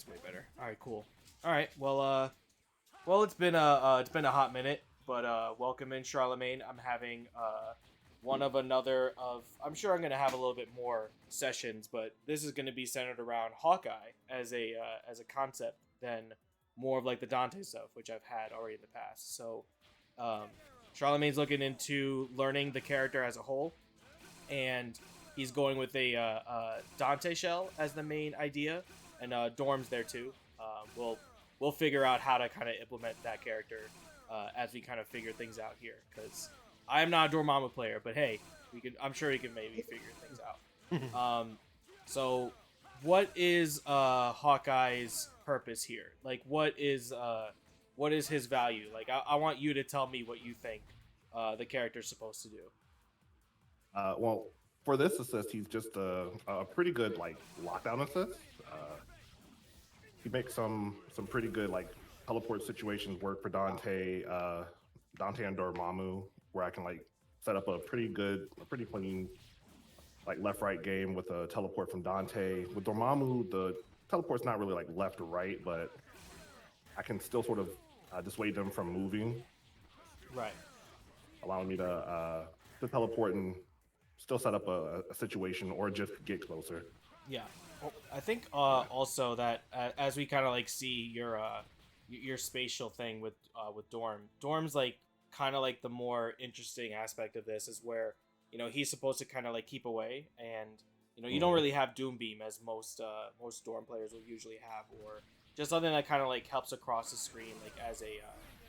that's way better. All right, cool. All right, well, it's been a hot minute, but welcome in Charlemagne. I'm having one of another of. I'm sure I'm gonna have a little bit more sessions, but this is gonna be centered around Hawkeye as a concept than more of like the Dante stuff, which I've had already in the past. So, um, Charlemagne's looking into learning the character as a whole, and he's going with a Dante shell as the main idea, and Dorm's there too. We'll figure out how to kind of implement that character as we kind of figure things out here. Because I am not a Dormammu player, but hey, we can. I'm sure we can maybe figure things out. So, what is Hawkeye's purpose here? Like, what is his value? Like, I want you to tell me what you think the character's supposed to do. Well, for this assist, he's just a pretty good like lockdown assist. He makes some pretty good like teleport situations work for Dante and Dormammu, where I can like set up a pretty clean like left right game with a teleport from Dante. With Dormammu, the teleport's not really like left or right, but I can still sort of dissuade them from moving, Right. allowing me to teleport and still set up a situation or just get closer. Yeah. I think also that as we kind of like see your spatial thing with Dorm's like kind of like the more interesting aspect of this is where he's supposed to kind of like keep away, and you don't really have Doom Beam as most Dorm players will usually have, or just something that kind of like helps across the screen like as a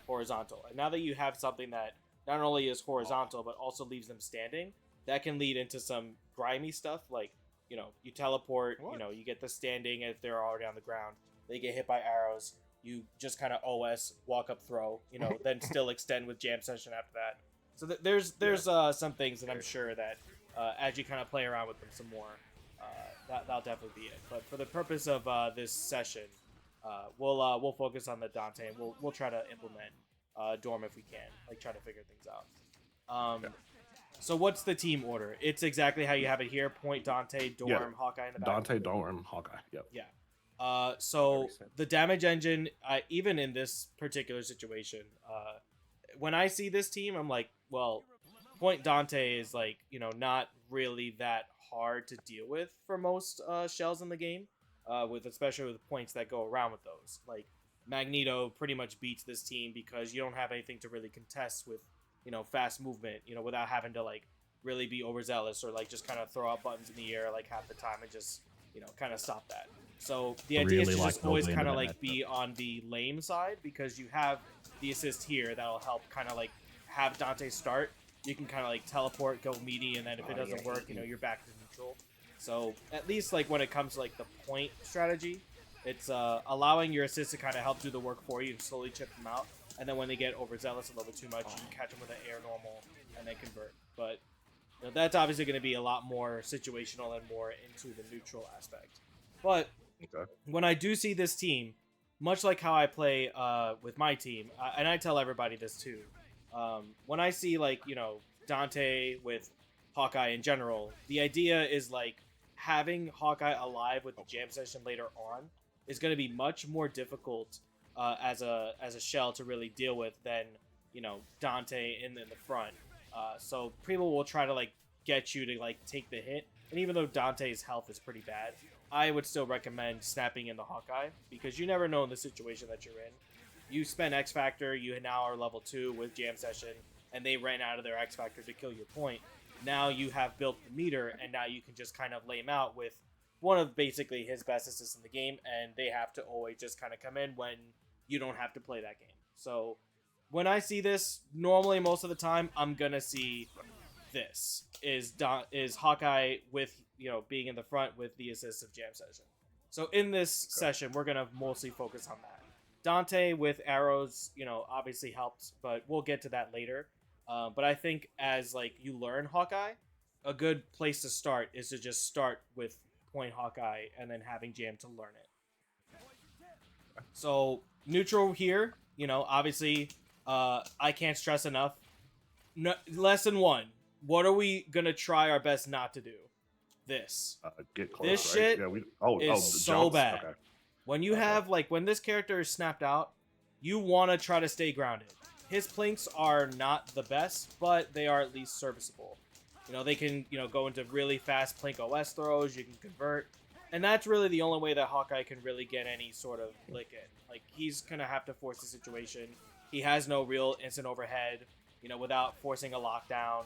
horizontal. And now that you have something that not only is horizontal but also leaves them standing, that can lead into some grimy stuff like you teleport, you get the standing if they're already on the ground. They get hit by arrows. You just kind of OS, walk up, throw, then still extend with jam session after that. So there's some things that I'm sure that as you kind of play around with them some more, that'll definitely be it. But for the purpose of this session, we'll focus on the Dante, and we'll try to implement Dorm if we can, like try to figure things out. So what's the team order? It's exactly how you have it here. Point Dante, Dorm, Hawkeye in the back. Dante, Dorm, Hawkeye. Yep. Yeah. So the damage engine, even in this particular situation, when I see this team, I'm like, well, Point Dante is like, not really that hard to deal with for most shells in the game, especially with points that go around with those. Like Magneto pretty much beats this team because you don't have anything to really contest with fast movement, without having to like really be overzealous or like just kind of throw out buttons in the air like half the time and just kind of stop that. So the idea is to just always kind of like be on the lame side, because you have the assist here that'll help kind of like have Dante start. You can kind of like teleport, go meaty, and then if it doesn't work, you're back to neutral. So at least like when it comes to like the point strategy, it's allowing your assist to kind of help do the work for you and slowly chip them out. And then when they get overzealous a little bit too much, you catch them with an air normal and then convert. But that's obviously going to be a lot more situational and more into the neutral aspect. But when I do see this team, much like how I play with my team, and I tell everybody this too, when I see like Dante with Hawkeye in general, the idea is like having Hawkeye alive with the jam session later on is going to be much more difficult as a shell to really deal with than Dante in the front. So people will try to like get you to like take the hit, and even though Dante's health is pretty bad, I would still recommend snapping in the Hawkeye, because you never know in the situation that you're in. You spend X Factor, you now are level 2 with jam session, and they ran out of their X Factor to kill your point. Now you have built the meter, and now you can just kind of lay him out with one of basically his best assists in the game, and they have to always just kind of come in when you don't have to play that game. So when I see this, normally most of the time, I'm gonna see this is Hawkeye with being in the front with the assist of jam session. So in this session, we're gonna mostly focus on that. Dante with arrows, obviously helps, but we'll get to that later. But I think as like you learn Hawkeye, a good place to start is to just start with Point Hawkeye and then having jam to learn it. So neutral here, obviously, I can't stress enough. Lesson 1: what are we gonna try our best not to do? This. Get close. This right? shit Yeah, is so bad. Okay. When you have like when this character is snapped out, you want to try to stay grounded. His plinks are not the best, but they are at least serviceable. You know, they can, you know, go into really fast plink OS throws, you can convert. And that's really the only way that Hawkeye can really get any sort of lick in. Like, he's going to have to force the situation. He has no real instant overhead, you know, without forcing a lockdown.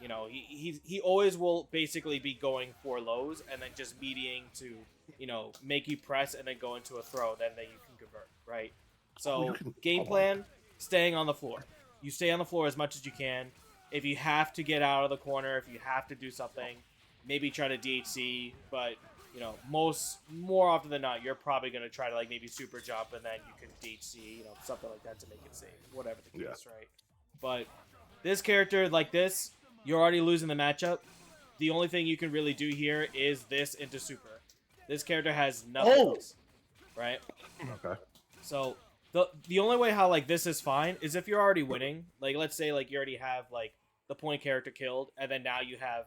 You know, he always will basically be going for lows and then just mediating to, you know, make you press and then go into a throw, then you can convert, right? So, game plan, staying on the floor. You stay on the floor as much as you can. If you have to get out of the corner, if you have to do something, maybe try to DHC, but, you know, more often than not, you're probably going to try to, like, maybe super jump and then you can DHC, you know, something like that to make it safe, whatever the case, right? But this character, like this, you're already losing the matchup. The only thing you can really do here is this into super. This character has nothing else, right? Okay. So the only way how like this is fine is if you're already winning. Like, let's say like you already have like the point character killed, and then now you have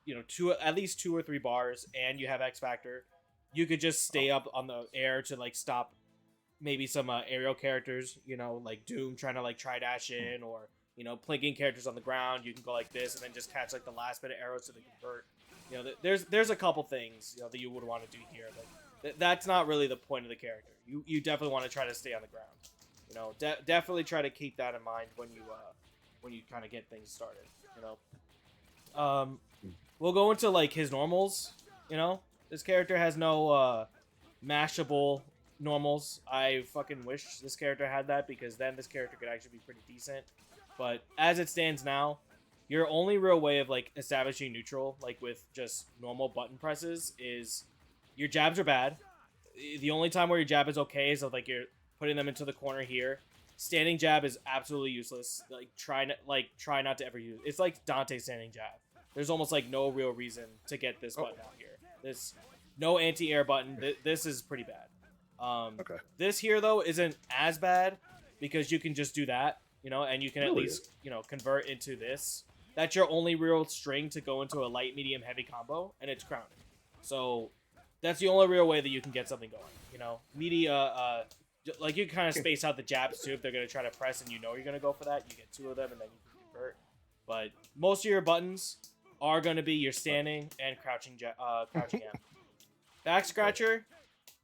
you know, at least 2 or 3 bars, and you have X Factor. You could just stay up on the air to like stop maybe some aerial characters, you know, like Doom trying to like try dash in, or, you know, plinking characters on the ground. You can go like this and then just catch like the last bit of arrows so they convert. You know, there's a couple things, you know, that you would want to do here, but that's not really the point of the character. You definitely want to try to stay on the ground. You know, definitely try to keep that in mind when you kind of get things started. You know, we'll go into like his normals. You know, this character has no mashable normals. I fucking wish this character had that, because then this character could actually be pretty decent. But as it stands now, your only real way of like establishing neutral, like with just normal button presses, is your jabs are bad. The only time where your jab is okay is if like you're putting them into the corner here. Standing jab is absolutely useless. Like try not to ever use it. It's like Dante's standing jab. There's almost like no real reason to get this button out here. This no anti-air button. This is pretty bad. Okay. This here though isn't as bad, because you can just do that, you know, and you can at least, you know, convert into this. That's your only real string to go into a light, medium, heavy combo, and it's grounded. So that's the only real way that you can get something going. You know, media, like you can kind of space out the jabs too if they're gonna try to press and you know you're gonna go for that. You get 2 of them and then you can convert. But most of your buttons are gonna be your standing and crouching crouching M. Back scratcher,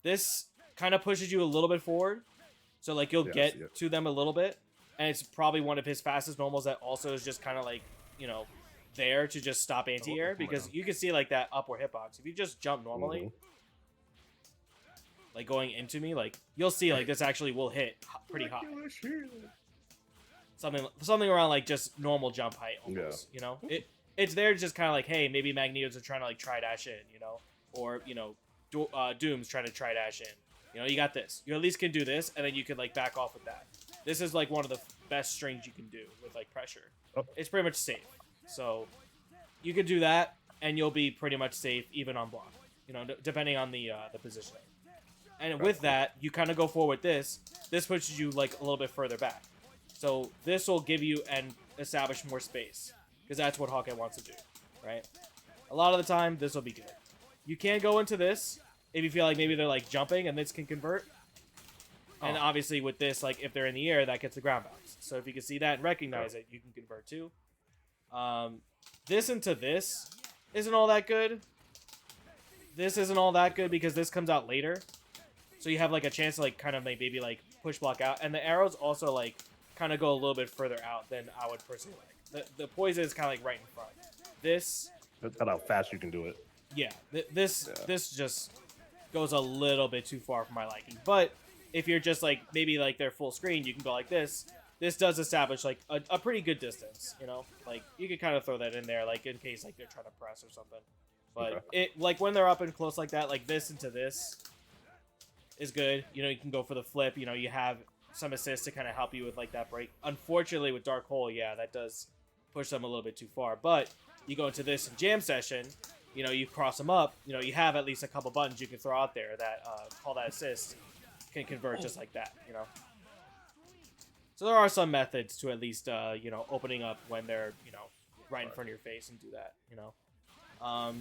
this kind of pushes you a little bit forward, so like you'll get to them a little bit, and it's probably one of his fastest normals that also is just kind of like, you know, there to just stop anti-air, because you can see like that upward hitbox. If you just jump normally, like going into me, like you'll see like this actually will hit pretty high. Something around like just normal jump height almost. You know, it's there just kind of like, hey, maybe Magneto's are trying to like try dash in, you know, or, you know, Doom's trying to try dash in. You know, you got this. You at least can do this, and then you can like back off with that. This is like one of the best strings you can do with like pressure. It's pretty much safe. So you could do that, and you'll be pretty much safe even on block. You know, depending on the positioning. And with that, you kind of go forward with this. This pushes you like a little bit further back. So this will give you and establish more space, because that's what Hawkeye wants to do, right? A lot of the time, this will be good. You can go into this if you feel like maybe they're like jumping and this can convert. And obviously with this, like if they're in the air, that gets the ground bounce. So if you can see that and recognize it, you can convert too. This into this isn't all that good. This isn't all that good because this comes out later. So you have like a chance to like kind of like maybe like push block out. And the arrows also like kind of go a little bit further out than I would personally like. The poison is kind of like right in front. This... That's how fast you can do it. Yeah, this just goes a little bit too far for my liking. But if you're just like, maybe like they're full screen, you can go like this. This does establish like a pretty good distance, you know? Like you could kind of throw that in there, like in case like they're trying to press or something. But it like when they're up and close like that, like this into this is good. You know, you can go for the flip. You know, you have some assists to kind of help you with like that break. Unfortunately with Dark Hole, yeah, that does push them a little bit too far. But you go into this in Jam Session, you know, you cross them up, you know, you have at least a couple buttons you can throw out there that call that assist can convert just like that, you know. So there are some methods to at least, you know, opening up when they're, you know, right in front of your face and do that, you know.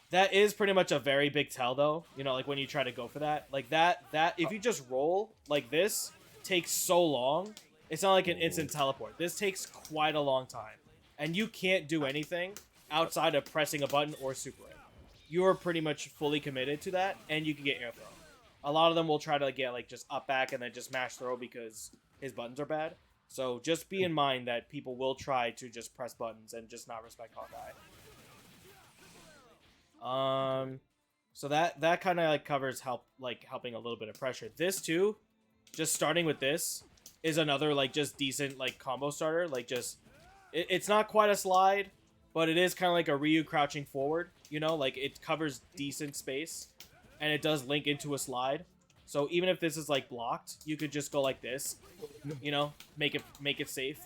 That is pretty much a very big tell, though. You know, like when you try to go for that, like that if you just roll like this, takes so long. It's not like an instant teleport. This takes quite a long time, and you can't do anything outside of pressing a button or super it. You're pretty much fully committed to that, and you can get air throw. A lot of them will try to get like just up back and then just mash throw because his buttons are bad. So just be in mind that people will try to just press buttons and just not respect Hawkeye. So that kind of like covers helping a little bit of pressure. This too, just starting with this is another like just decent like combo starter. Like just it's not quite a slide, but it is kind of like a Ryu crouching forward. You know, like it covers decent space, and it does link into a slide. So even if this is like blocked, you could just go like this. You know, make it safe.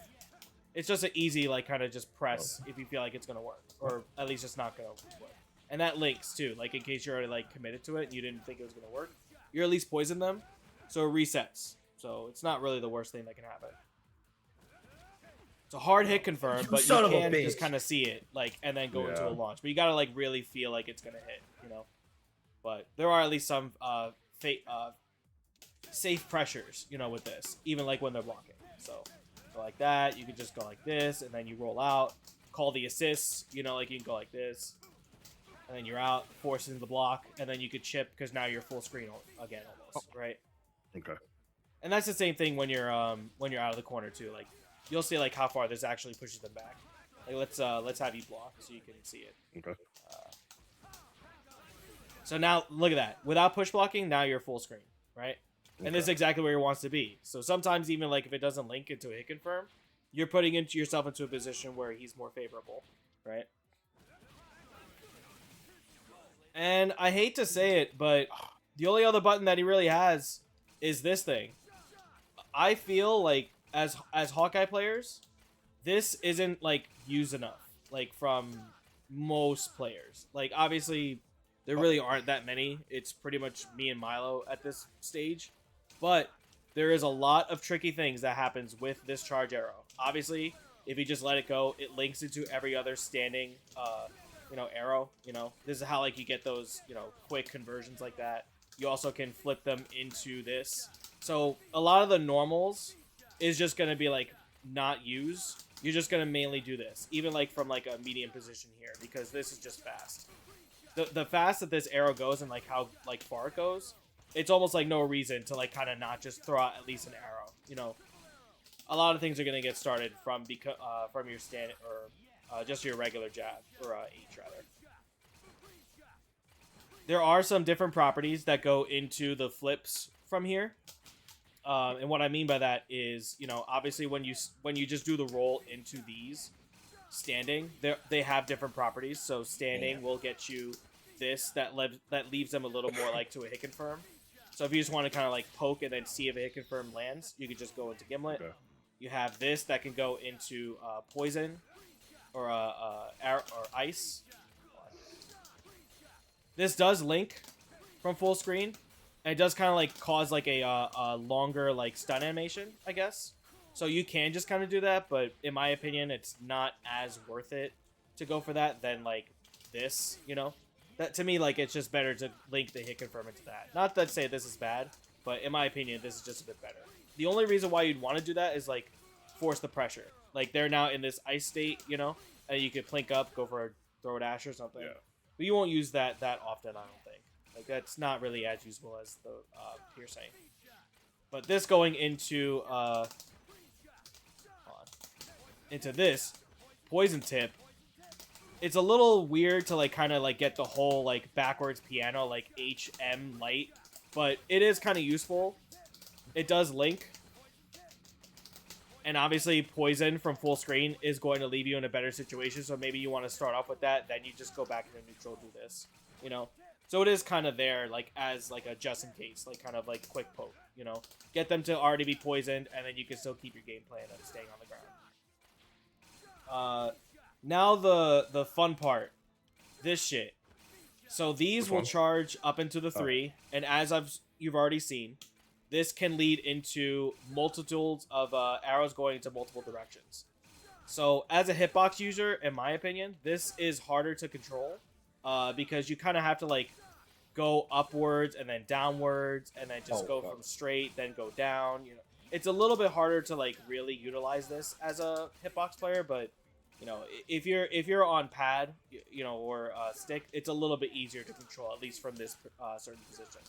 It's just an easy like kind of just press if you feel like it's gonna work, or at least it's not gonna work. And that links too, like in case you're already like committed to it and you didn't think it was gonna work, you're at least poison them, so it resets. So it's not really the worst thing that can happen. It's a hard hit confirm, but you can just kind of see it, like, and then go into a launch. But you gotta like really feel like it's gonna hit, you know. But there are at least some safe pressures, you know, with this, even like when they're blocking. So go like that. You can just go like this, and then you roll out, call the assists. You know, like you can go like this. And then you're out, forced into the block, and then you could chip because now you're full screen again, almost, right? Okay. And that's the same thing when you're out of the corner too. Like you'll see like how far this actually pushes them back. Like let's have you block so you can see it. Okay. So now look at that. Without push blocking, now you're full screen, right? Okay. And this is exactly where he wants to be. So sometimes even like if it doesn't link into a hit confirm, you're putting yourself into a position where he's more favorable, right? And I hate to say it, but the only other button that he really has is this thing. I feel like as Hawkeye players, this isn't like used enough, like from most players. Like obviously there really aren't that many. It's pretty much me and Milo at this stage. But there is a lot of tricky things that happens with this charge arrow. Obviously, if you just let it go, it links into every other standing arrow. You know, this is how like you get those, quick conversions like that. You also can flip them into this. So a lot of the normals is just gonna be like not used. You're just gonna mainly do this, even like from like a medium position here, because this is just fast. The fast that this arrow goes and like how like far it goes, it's almost like no reason to like kind of not just throw out at least an arrow. You know, a lot of things are gonna get started from your stand or just your regular jab or H rather. There are some different properties that go into the flips from here. And what I mean by that is, obviously when you just do the roll into these standing, they have different properties. So standing will get you this that leaves them a little more like to a hit confirm. So if you just want to kind of like poke and then see if a hit confirm lands, you could just go into Gimlet. Okay. You have this that can go into poison or ice. This does link from full screen. And it does kind of like cause like a longer like stun animation, I guess. So you can just kind of do that, but in my opinion, it's not as worth it to go for that than like this, That to me, like it's just better to link the hit confirm into that. Not that say this is bad, but in my opinion, this is just a bit better. The only reason why you'd want to do that is like force the pressure. Like they're now in this ice state, and you could plink up, go for a throw dash or something. Yeah. But you won't use that often, I don't think. Like that's not really as useful as the piercing. But this going into this poison tip, it's a little weird to like kind of like get the whole like backwards piano like HM light, but it is kind of useful. It does link. And obviously poison from full screen is going to leave you in a better situation, so maybe you want to start off with that, then you just go back into neutral, do this, So it is kind of there, like, as, like, a just in case, like, kind of, like, quick poke, Get them to already be poisoned, and then you can still keep your game plan of staying on the ground. Now the fun part. This shit. So these will charge up into the 3, and as you've already seen, this can lead into multitudes of arrows going into multiple directions. So as a hitbox user, in my opinion, this is harder to control. because you kind of have to like go upwards and then downwards and then just go from straight, then go down. You know, it's a little bit harder to like really utilize this as a hitbox player, but you know, if you're on pad, you know, or stick, it's a little bit easier to control, at least from this certain position.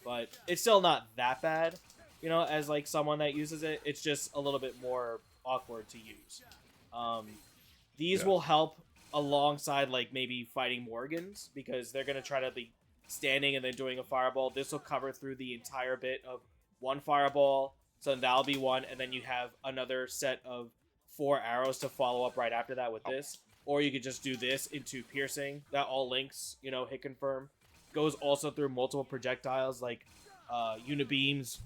But it's still not that bad, you know, as like someone that uses it. It's just a little bit more awkward to use. These will help alongside like maybe fighting Morgans, because they're gonna try to be standing and then doing a fireball. This will cover through the entire bit of one fireball, so that'll be one, and then you have another set of 4 arrows to follow up right after that with this. Or you could just do this into piercing. That all links, you know, hit confirm. Goes also through multiple projectiles like unibeams,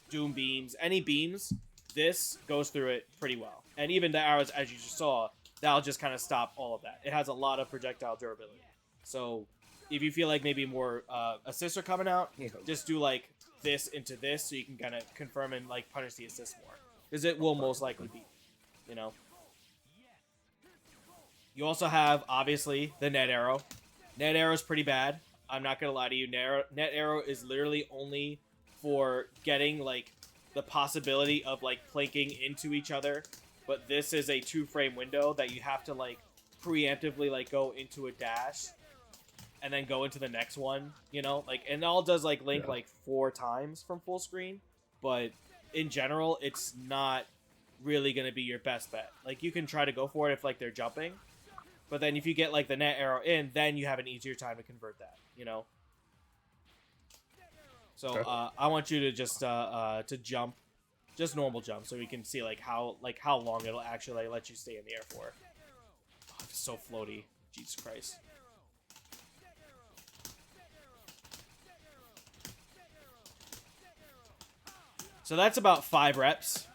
doom beams, any beams. This goes through it pretty well. And even the arrows, as you just saw, that'll just kind of stop all of that. It has a lot of projectile durability. So if you feel like maybe more assists are coming out, just do like this into this so you can kind of confirm and like punish the assist more. Because it will most likely be, you know. You also have, obviously, the net arrow. Net arrow is pretty bad. I'm not going to lie to you. Net arrow is literally only for getting, like, the possibility of, like, planking into each other. But this is a 2-frame window that you have to, like, preemptively, like, go into a dash and then go into the next one, you know? Like, and it all does, like, link, like, 4 times from full screen. But in general, it's not really going to be your best bet. Like, you can try to go for it if, like, they're jumping. But then if you get, like, the net arrow in, then you have an easier time to convert that, you know? So, I want you to just, to jump. Just normal jump, so we can see, like, how long it'll actually, like, let you stay in the air for. Oh, it's so floaty. Jesus Christ. So that's about 5 reps.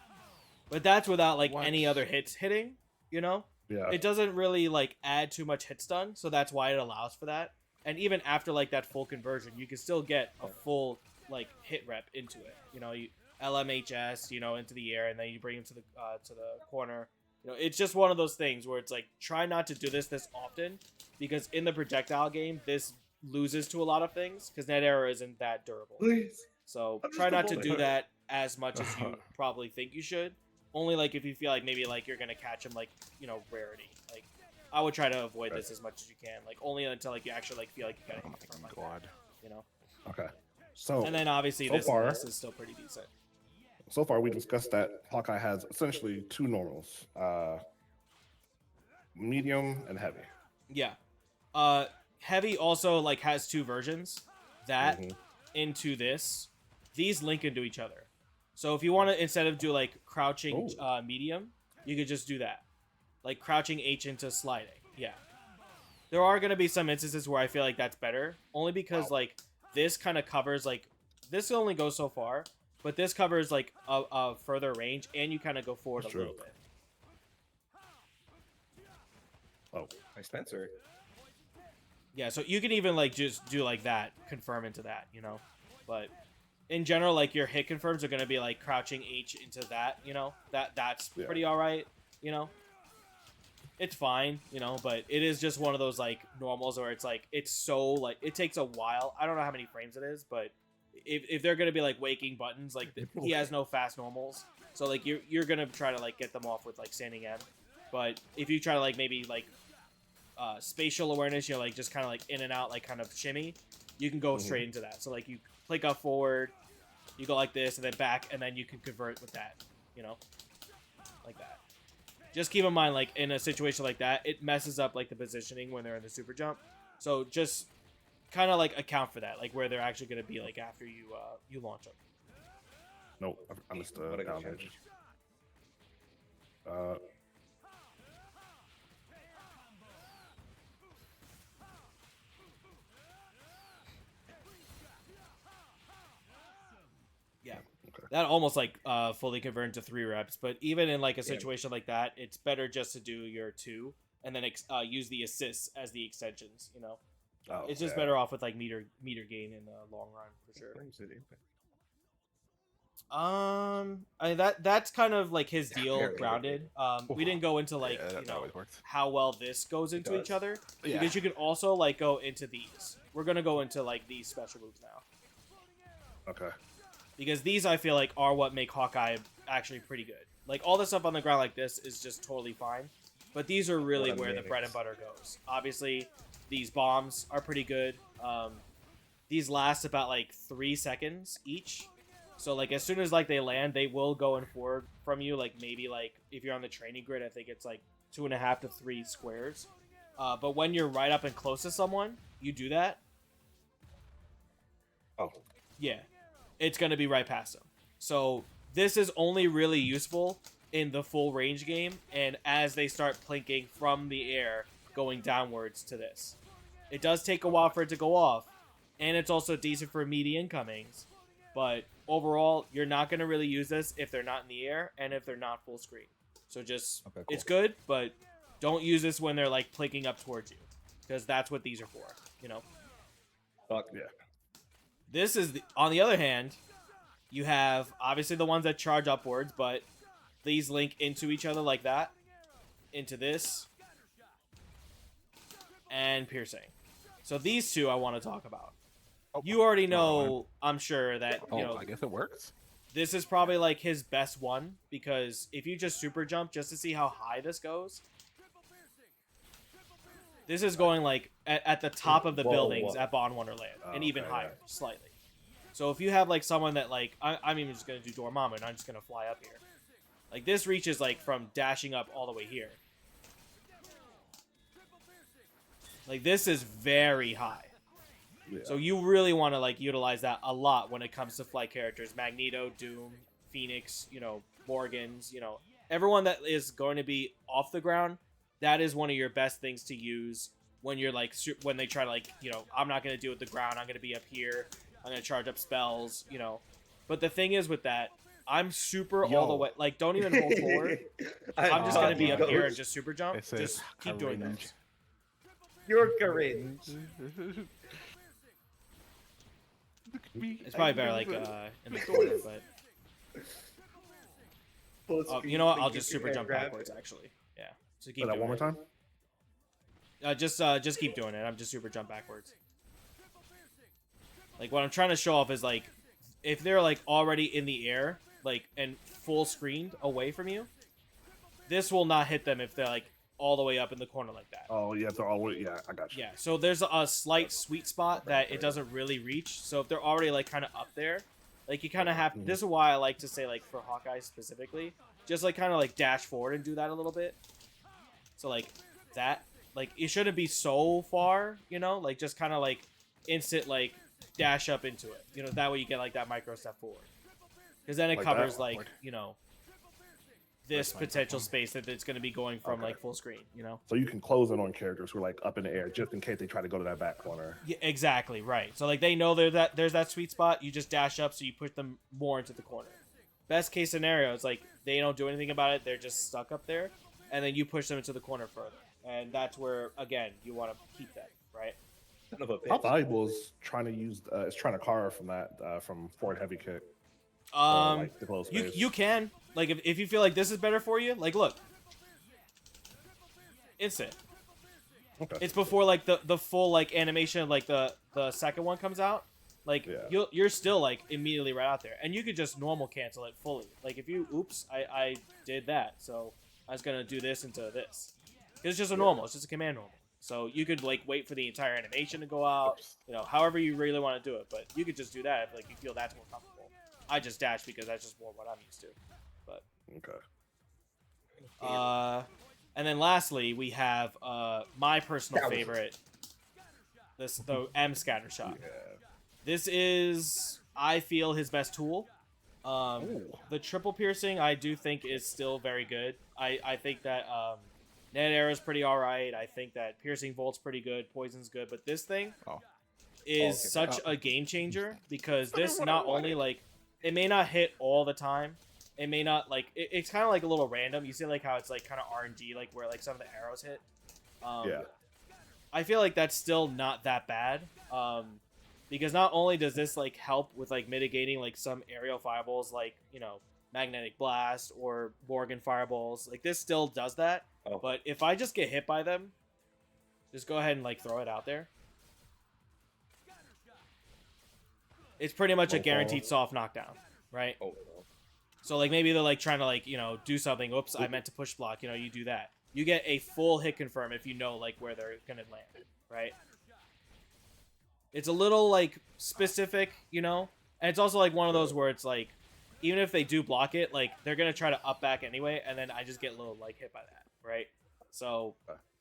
But that's without, like, any other hits hitting, you know? Yeah. It doesn't really, like, add too much hit stun, so that's why it allows for that. And even after, like, that full conversion, you can still get a full, like, hit rep into it. You know, you LMHS, you know, into the air, and then you bring him to the corner. You know, it's just one of those things where it's like, try not to do this often, because in the projectile game, this loses to a lot of things, because net arrow isn't that durable. Please. So try not to do that as much as you probably think you should. Only, like, if you feel like maybe, like, you're going to catch him, like, you know, rarity. Like, I would try to avoid this as much as you can. Like, only until, like, you actually, like, feel like you got to hit something like that, you know? Okay. So, and then, obviously, this is still pretty decent. So far, we discussed that Hawkeye has essentially 2 normals. Medium and heavy. Yeah. Heavy also, like, has 2 versions. That into this. These link into each other. So if you want to, instead of do, like, crouching medium, you could just do that. Like, crouching H into sliding. Yeah. There are going to be some instances where I feel like that's better. Only because, like, this kind of covers, like... This only goes so far. But this covers, like, a further range. And you kind of go forward a little bit. Oh, hi, Spencer. Yeah, so you can even, like, just do, like, that. Confirm into that, you know? But... in general, like, your hit confirms are going to be, like, crouching H into that, you know? That's pretty alright, you know? It's fine, you know, but it is just one of those, like, normals where it's, like, it's so, like, it takes a while. I don't know how many frames it is, but if they're going to be, like, waking buttons, like, he has no fast normals. So, like, you're going to try to, like, get them off with, like, standing M. But if you try to, like, maybe, like, spatial awareness, you know, like, just kind of, like, in and out, like, kind of shimmy, you can go straight into that. So, like, you click up forward, you go like this, and then back, and then you can convert with that, you know? Like that. Just keep in mind, like, in a situation like that, it messes up, like, the positioning when they're in the super jump. So just kind of, like, account for that, like, where they're actually going to be, like, after you you launch them. Nope, I missed the down edge. Yeah, that almost, like, fully converted to 3 reps. But even in, like, a situation like that, it's better just to do your 2 and then use the assists as the extensions, you know? It's just better off with, like, meter gain in the long run, for sure. I mean that's kind of like his Yeah, deal barely. grounded. We didn't go into like that always works. how well this goes It into each does. other Yeah. because you can also like go into these. We're gonna go into like these special moves now Okay. because these I feel like are what make Hawkeye actually pretty good. Like all the stuff on the ground like this is just totally fine, but these are really What a where the mix. bread and butter goes. Obviously, these bombs are pretty good. These last about like 3 seconds each. So like as soon as like they land, they will go in forward from you. Like maybe like if you're on the training grid, I think it's like 2.5 to 3 squares. But when you're right up and close to someone, you do that. Oh, Yeah, it's gonna be right past them. So this is only really useful in the full range game, and as they start plinking from the air, going downwards to this. It does take a while for it to go off, and it's also decent for meaty incomings. But overall, you're not going to really use this if they're not in the air and if they're not full screen. So just, Okay, cool. it's good, but don't use this when they're like plinking up towards you, because that's what these are for, you know? fuck. Yeah. This is, on the other hand, you have obviously the ones that charge upwards, but these link into each other like that, into this, and piercing. So these two I want to talk about. Oh, You already know, I'm sure, that Oh, you know I guess it works. this is probably like his best one, because if you just super jump just to see how high this goes, this is going like at the top of the Whoa, buildings whoa. at Bond Wonderland, and even Okay, higher, yeah. slightly. So if you have like someone that like, I'm even just gonna do Dormammu, and I'm just gonna fly up here. Like this reaches like from dashing up all the way here. Like this is very high. Yeah. So you really want to like utilize that a lot when it comes to flight characters. Magneto, Doom, Phoenix, you know, Morgans, you know, everyone that is going to be off the ground, that is one of your best things to use when you're like, when they try to like, you know, I'm not going to do it with the ground. I'm going to be up here. I'm going to charge up spells, you know. But the thing is with that, I'm super all the Yo. way, like don't even hold forward. I'm just going to be up here and Ghost. just super jump. It says Just keep doing cringe. those. You're cringe. It's probably better like in the corner, but you know what? I'll just super jump backwards actually. Yeah. So keep Say that doing one more it. time. Just keep doing it. I'm just super jump backwards. Like what I'm trying to show off is like if they're like already in the air, like and full screened away from you, this will not hit them if they're like all the way up in the corner like that. Oh, yeah, they're all. Yeah, I got you. Yeah, so there's a slight sweet spot that it doesn't really reach. So if they're already like kind of up there, like you kind of have. This is why I like to say like for Hawkeye specifically, just like kind of like dash forward and do that a little bit. So like that, like it shouldn't be so far, you know, like just kind of like instant like dash up into it. You know, that way you get like that micro step forward, because then it Like covers that? like Forward. you know this potential space that it's going to be going from Okay. like full screen. You know. So you can close in on characters who are like up in the air just in case they try to go to that back corner. Yeah, exactly, right. So like they know there's that sweet spot. You just dash up, so you push them more into the corner. Best case scenario is like they don't do anything about it. They're just stuck up there, and then you push them into the corner further. And that's where again you want to keep them, right? Son of a How bitch. valuable is trying to use? Is trying to carve from that from forward heavy kick? Like the close You space? you can like if you feel like this is better for you, like look, instant. Okay. It's before like the full like animation, like the second one comes out. Like Yeah. you're still like immediately right out there, and you could just normal cancel it fully. Like if you oops, I did that, so I was gonna do this into this. It's just a normal. It's just a command normal. So you could like wait for the entire animation to go out. You know, however you really want to do it, but you could just do that if like you feel that's more comfortable. I just dash because that's just more what I'm used to. But Okay. and then lastly we have my personal That was- favorite, the M scatter shot. Yeah. This is, I feel, his best tool. Ooh. The triple piercing, I do think, is still very good. I think that net arrow is pretty alright. I think that piercing volt's pretty good. Poison's good. But this thing Oh. is Okay. such a game changer, because this not only, like, it may not hit all the time. It may not, like, it's kind of like a little random. You see, like, how it's, like, kind of RNG, like, where, like, some of the arrows hit. Yeah. I feel like that's still not that bad. because not only does this like help with like mitigating like some aerial fireballs like, you know, magnetic blast or Morgan fireballs, like this still does that. Oh. But if I just get hit by them, just go ahead and like throw it out there. It's pretty much a guaranteed soft knockdown, right? Oh, no. So like maybe they're like trying to like, you know, do something. Oops, I meant to push block. You know, you do that. You get a full hit confirm if you know like where they're gonna land, right? It's a little like specific, you know, and it's also like one of those where it's like, even if they do block it, like they're gonna try to up back anyway, and then I just get a little like hit by that, right? So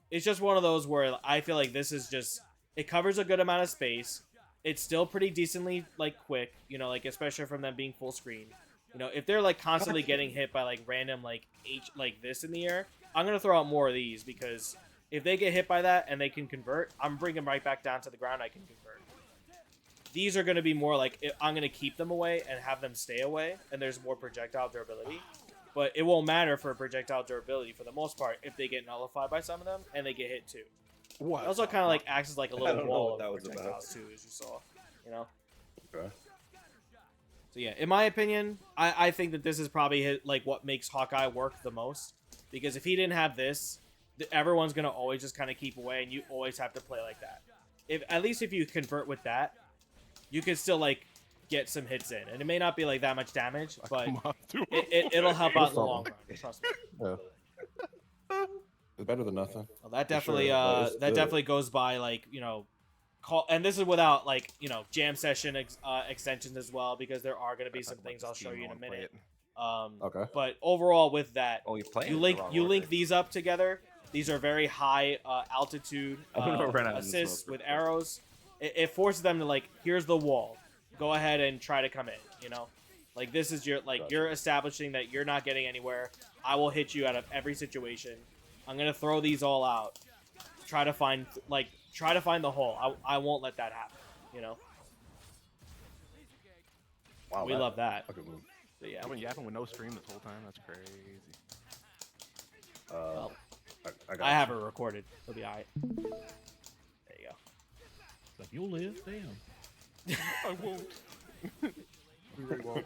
it's just one of those where I feel like this is just, it covers a good amount of space. It's still pretty decently like quick, you know, like especially from them being full screen. You know, if they're like constantly getting hit by like random like like this in the air, I'm gonna throw out more of these, because if they get hit by that and they can convert, I'm bringing them right back down to the ground. I can convert. These are gonna be more like I'm gonna keep them away and have them stay away, and there's more projectile durability. But it won't matter for projectile durability for the most part if they get nullified by some of them and they get hit too. What? It also kind of like acts as like a little don't know wall what of that was projectiles too, as you saw. You know. Okay. So yeah, in my opinion, I think that this is probably like what makes Hawkeye work the most, because if he didn't have this, everyone's gonna always just kind of keep away, and you always have to play like that. If at least if you convert with that, you can still like get some hits in, and it may not be like that much damage, but it'll help out in the long run. Trust me. Yeah. It's better than nothing. Well, that definitely sure. that definitely goes by like, you know, and this is without like, you know, jam session extensions as well, because there are going to be some things I'll show you in a minute. Okay. But overall with that, Oh, you're playing. you link these up together. These are very high altitude assists with arrows. It forces them to like, here's the wall, go ahead and try to come in. You know, like this is your like you're establishing that you're not getting anywhere. I will hit you out of every situation. I'm gonna throw these all out. Try to find the hole. I won't let that happen. You know. Wow, We love that. Okay, move. But yeah. I've been yapping with no stream this whole time. That's crazy. Well, I I have it recorded. It'll be alright. There you go. Like, you'll live? Damn. I won't. We really won't.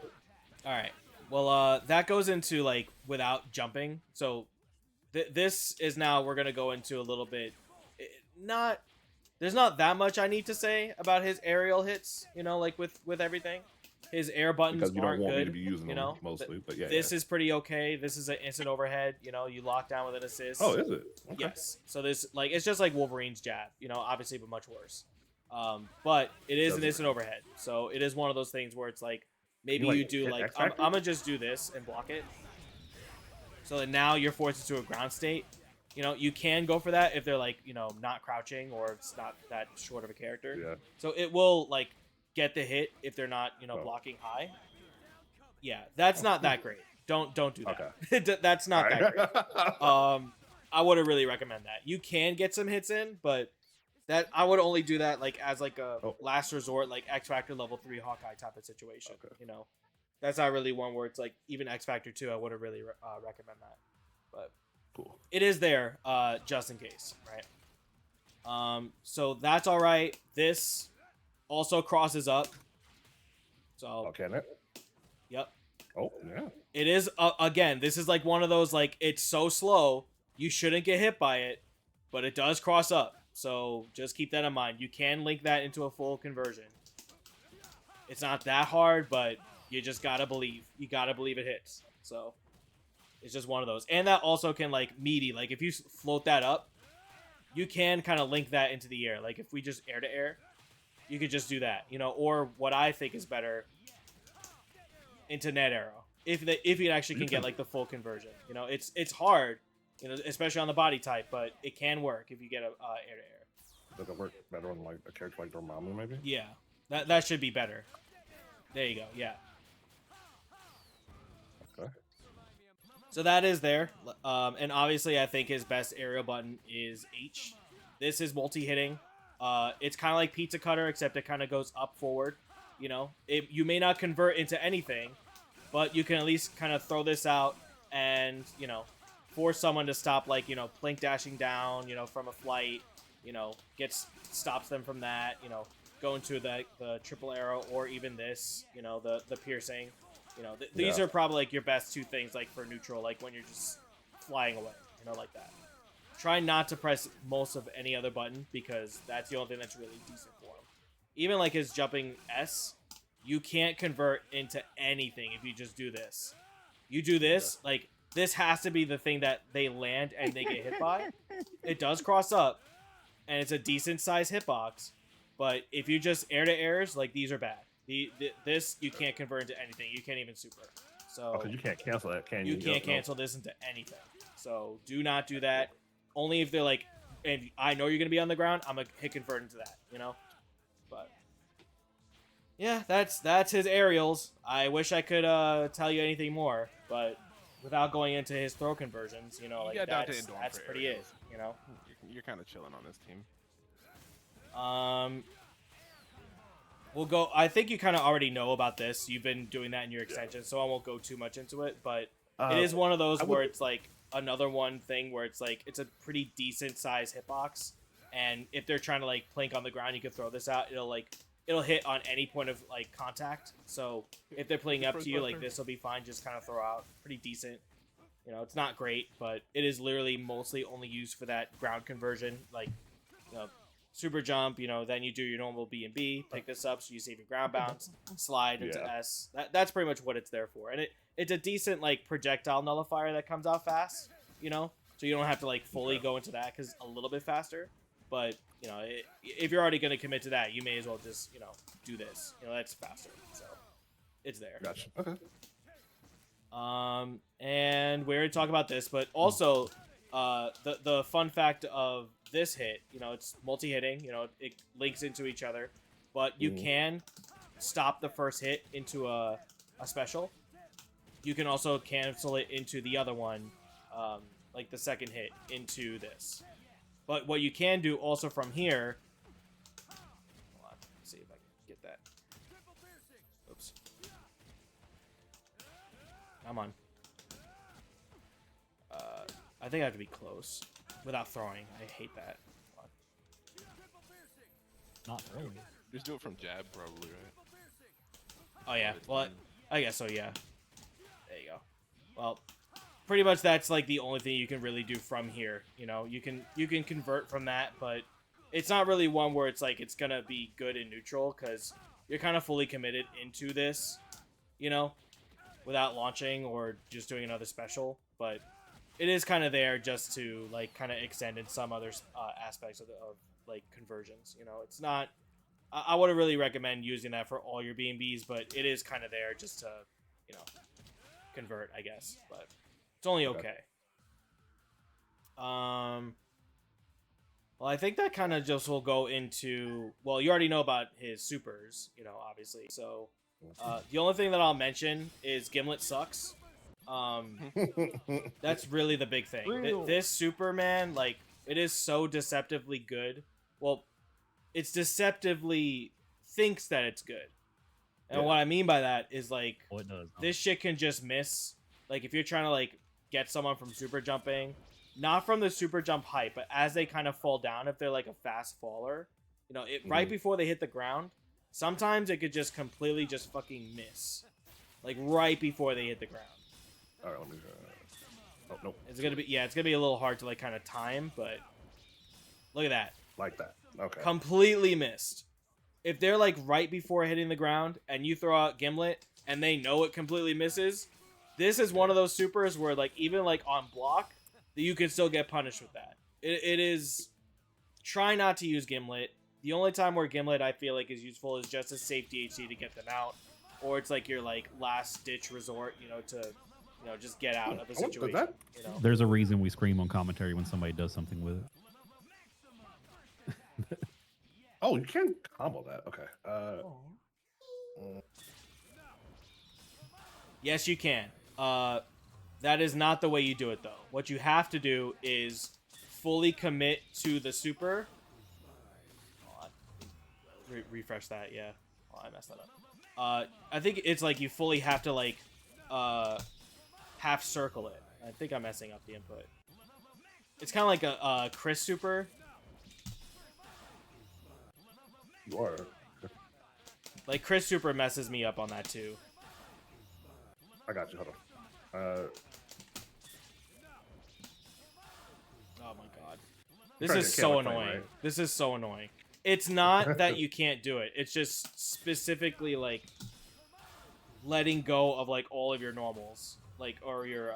All right. Well, that goes into like without jumping. So this is now we're gonna go into a little bit. There's not that much I need to say about his aerial hits. You know, like with everything, his air buttons because you don't aren't want me good. to be using you them know, mostly, but yeah. This is pretty okay. This is an instant overhead. You know, you lock down with an assist. Oh, is it? Okay. Yes. So this like it's just like Wolverine's jab. You know, obviously, but much worse. But it is an instant overhead. So it is one of those things where it's like maybe you do like I'm gonna just do this and block it. So that now you're forced into a ground state. You know, you can go for that if they're like, you know, not crouching or it's not that short of a character. Yeah. So it will like get the hit if they're not, you know, blocking high. Yeah, that's not that great. Don't do that. Okay. That's not that great. I wouldn't really recommend that. You can get some hits in, but that I would only do that like as like a last resort, like X Factor level 3 Hawkeye type of situation. Okay. You know, that's not really one where it's like even X Factor 2. I wouldn't really recommend that, but cool. It is there, just in case, right? So that's all right. This also crosses up. So Oh, can it? Yep. Oh, yeah. It is again. This is like one of those like it's so slow you shouldn't get hit by it, but it does cross up. So just keep that in mind. You can link that into a full conversion. It's not that hard, but you just gotta believe. You gotta believe it hits. So it's just one of those. And that also can like meaty. Like if you float that up, you can kind of link that into the air. Like if we just air to air, you could just do that. You know, or what I think is better, into net arrow. If you actually can get like the full conversion. You know, it's hard. You know, especially on the body type, but it can work if you get a air-to-air. Does it work better on like a character like Dormammu, maybe? Yeah, that should be better. There you go. Yeah. Okay. So that is there, and obviously I think his best aerial button is H. This is multi-hitting. It's kind of like Pizza Cutter, except it kind of goes up forward. You know, you may not convert into anything, but you can at least kind of throw this out and you know. Force someone to stop, like, you know, plink dashing down, you know, from a flight, you know, stops them from that, you know, go into the triple arrow or even this, you know, the piercing. You know, these are probably like your best two things like for neutral, like when you're just flying away, you know, like that. Try not to press most of any other button because that's the only thing that's really decent for him. Even like his jumping S, you can't convert into anything if you just do this. You do this, like, this has to be the thing that they land and they get hit by. It does cross up, and it's a decent size hitbox, but if you just air-to-airs, like, these are bad. This, you can't convert into anything. You can't even super. So Because you can't cancel that, can you? You can't cancel this into anything. So do not do that. Only if they're like, and I know you're going to be on the ground, I'm going to hit convert into that, you know? But yeah, that's his aerials. I wish I could tell you anything more, but without going into his throw conversions, you know, like that's pretty it, you know? You're kind of chilling on this team. We'll go. I think you kind of already know about this. You've been doing that in your extension, so I won't go too much into it. But it is one of those where it's like another one thing where it's like it's a pretty decent size hitbox, and if they're trying to like plank on the ground, you can throw this out. It'll hit on any point of like contact. So if they're playing up to you, like this will be fine. Just kind of throw out. Pretty decent. You know, it's not great, but it is literally mostly only used for that ground conversion, like, you know, super jump, you know, then you do your normal B and B, pick this up so you save your ground bounce, slide into S. That's pretty much what it's there for. And it's a decent, like, projectile nullifier that comes out fast, you know? So you don't have to, like, fully go into that because it's a little bit faster. But, you know, if you're already going to commit to that, you may as well just, you know, do this. You know, that's faster. So it's there. Gotcha. Okay. And we already talked about this, but also the fun fact of this hit, you know, it's multi-hitting, you know, it links into each other, but you can stop the first hit into a special. You can also cancel it into the other one, like the second hit into this. But what you can do also from here, hold on, let's see if I can get that. Oops. Come on. I think I have to be close without throwing. I hate that. Not throwing. Just do it from jab, probably, right? Oh yeah. Well, I guess so. Yeah. There you go. Well, pretty much that's like the only thing you can really do from here. You know, you can convert from that, but it's not really one where it's like it's gonna be good in neutral because you're kind of fully committed into this. You know, without launching or just doing another special, but it is kind of there just to like kind of extend in some other aspects of like conversions. You know, it's not. I wouldn't really recommend using that for all your B&Bs, but it is kind of there just to, you know, convert, I guess. But it's only okay. Well, I think that kind of just will go into. Well, you already know about his supers, you know, obviously. So the only thing that I'll mention is Gimlet sucks. That's really the big thing. This Superman, like, it is so deceptively good. Well, it's deceptively thinks that it's good. And what I mean by that is, like, it does. This shit can just miss. Like, if you're trying to, like, get someone from super jumping, not from the super jump height, but as they kind of fall down, if they're, like, a fast faller, you know, right before they hit the ground, sometimes it could just completely just fucking miss. Like, right before they hit the ground. All right, let me. Oh no. It's gonna be a little hard to like kind of time, but look at that. Like that. Okay. Completely missed. If they're like right before hitting the ground and you throw out Gimlet and they know it completely misses, this is one of those supers where like even like on block, you can still get punished with that. It is. Try not to use Gimlet. The only time where Gimlet I feel like is useful is just as safe DHC to get them out, or it's like your like last ditch resort, you know, to. You know, just get out of the situation. You know? There's a reason we scream on commentary when somebody does something with it. Oh, you can combo that. Okay. Yes, you can. That is not the way you do it, though. What you have to do is fully commit to the super. Refresh that, yeah. Oh, I messed that up. I think it's like you fully have to like half circle it. I think I'm messing up the input. It's kind of like a Chris super. You are. Like Chris Super messes me up on that too. I got you. Hold on. Oh my god. This Trying is to so chaotic flame, annoying. right? This is so annoying. It's not that you can't do it. It's just specifically like letting go of like all of your normals, like or your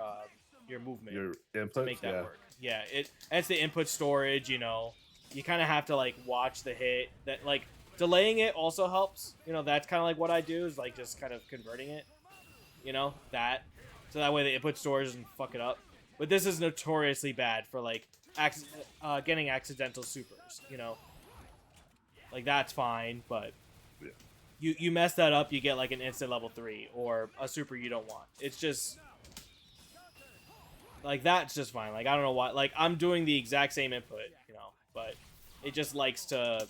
movement Your to inputs, make that yeah. work. Yeah, it's the input storage, you know. You kind of have to like watch the hit. That like delaying it also helps. You know, that's kind of like what I do is like just kind of converting it. You know, that so that way the input storage doesn't fuck it up. But this is notoriously bad for like getting accidental supers. You know, like that's fine, but Yeah. you mess that up, you get like an instant level 3 or a super you don't want. It's just like that's just fine. Like I don't know why. Like I'm doing the exact same input, you know, but it just likes to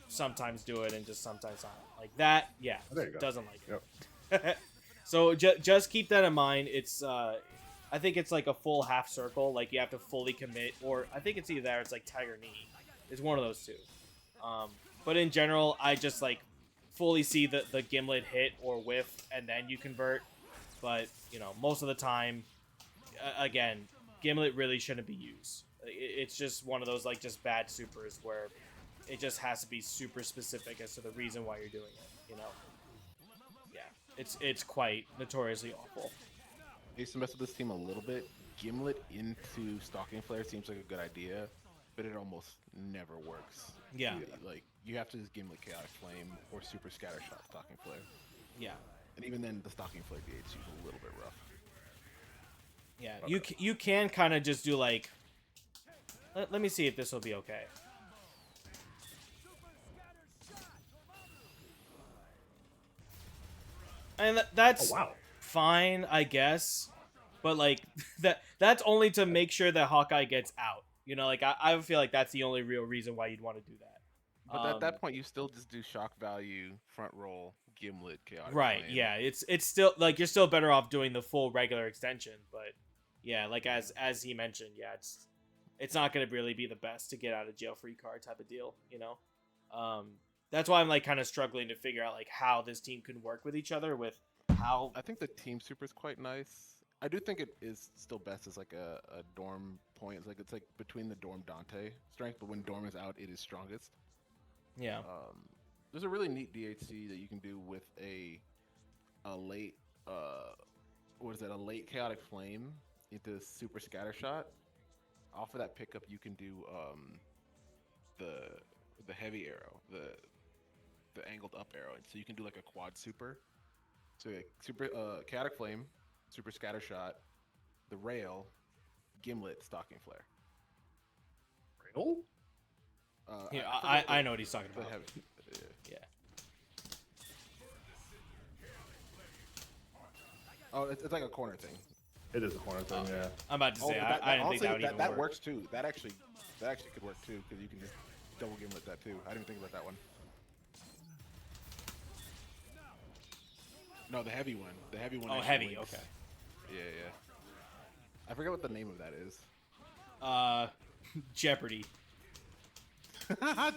sometimes do it and just sometimes not. Like that, yeah, There you go. doesn't like it. Yep. So just keep that in mind. It's I think it's like a full half circle. Like you have to fully commit, or I think it's either that or it's like Tiger Knee. It's one of those two. But in general, I just like fully see the gimlet hit or whiff, and then you convert. But you know, most of the time, again, gimlet really shouldn't be used. It's just one of those like just bad supers where it just has to be super specific as to the reason why you're doing it. You know. Yeah, it's quite notoriously awful. I used to mess with this team a little bit. Gimlet into Stalking Flare seems like a good idea, but it almost never works. Yeah. Like, you have to just Gimlet Chaotic Flame or Super Scatter Shot Stalking Flare. Yeah. And even then, the Stalking Flare DH is a little bit rough. Yeah, you can kind of just do like... Let me see if this will be okay. And that's fine, I guess. But like that's only to make sure that Hawkeye gets out. You know, like I feel like that's the only real reason why you'd want to do that. But at that point, you still just do shock value, front roll, Gimlet, Chaotic Right, Flame. yeah. It's still like you're still better off doing the full regular extension, but yeah, like as he mentioned, yeah, it's not gonna really be the best to get out of jail free card type of deal, you know? That's why I'm like kind of struggling to figure out like how this team can work with each other with how I think the team super is quite nice. I do think it is still best as like a Dorm point. It's like between the Dorm Dante strength, but when Dorm is out, it is strongest. yeah. There's a really neat DHC that you can do with a late a late Chaotic Flame into Super Scatter Shot. Off of that pickup, you can do the heavy arrow, the angled up arrow, and so you can do like a quad super. So like super Chaotic Flame, Super Scatter Shot, the rail, Gimlet, Stalking Flare. Rail? Yeah, forget I know what he's talking the about. heavy. Yeah. Oh, it's like a corner thing. It is a corner thing, yeah. I'm about to say but I didn't think honestly, that would even that work. works too. That actually could work too because you can just double Gimlet that too. I didn't think about that one. No, the heavy one. The heavy one. Oh, actually heavy. links. Okay. Yeah. I forget what the name of that is. Jeopardy.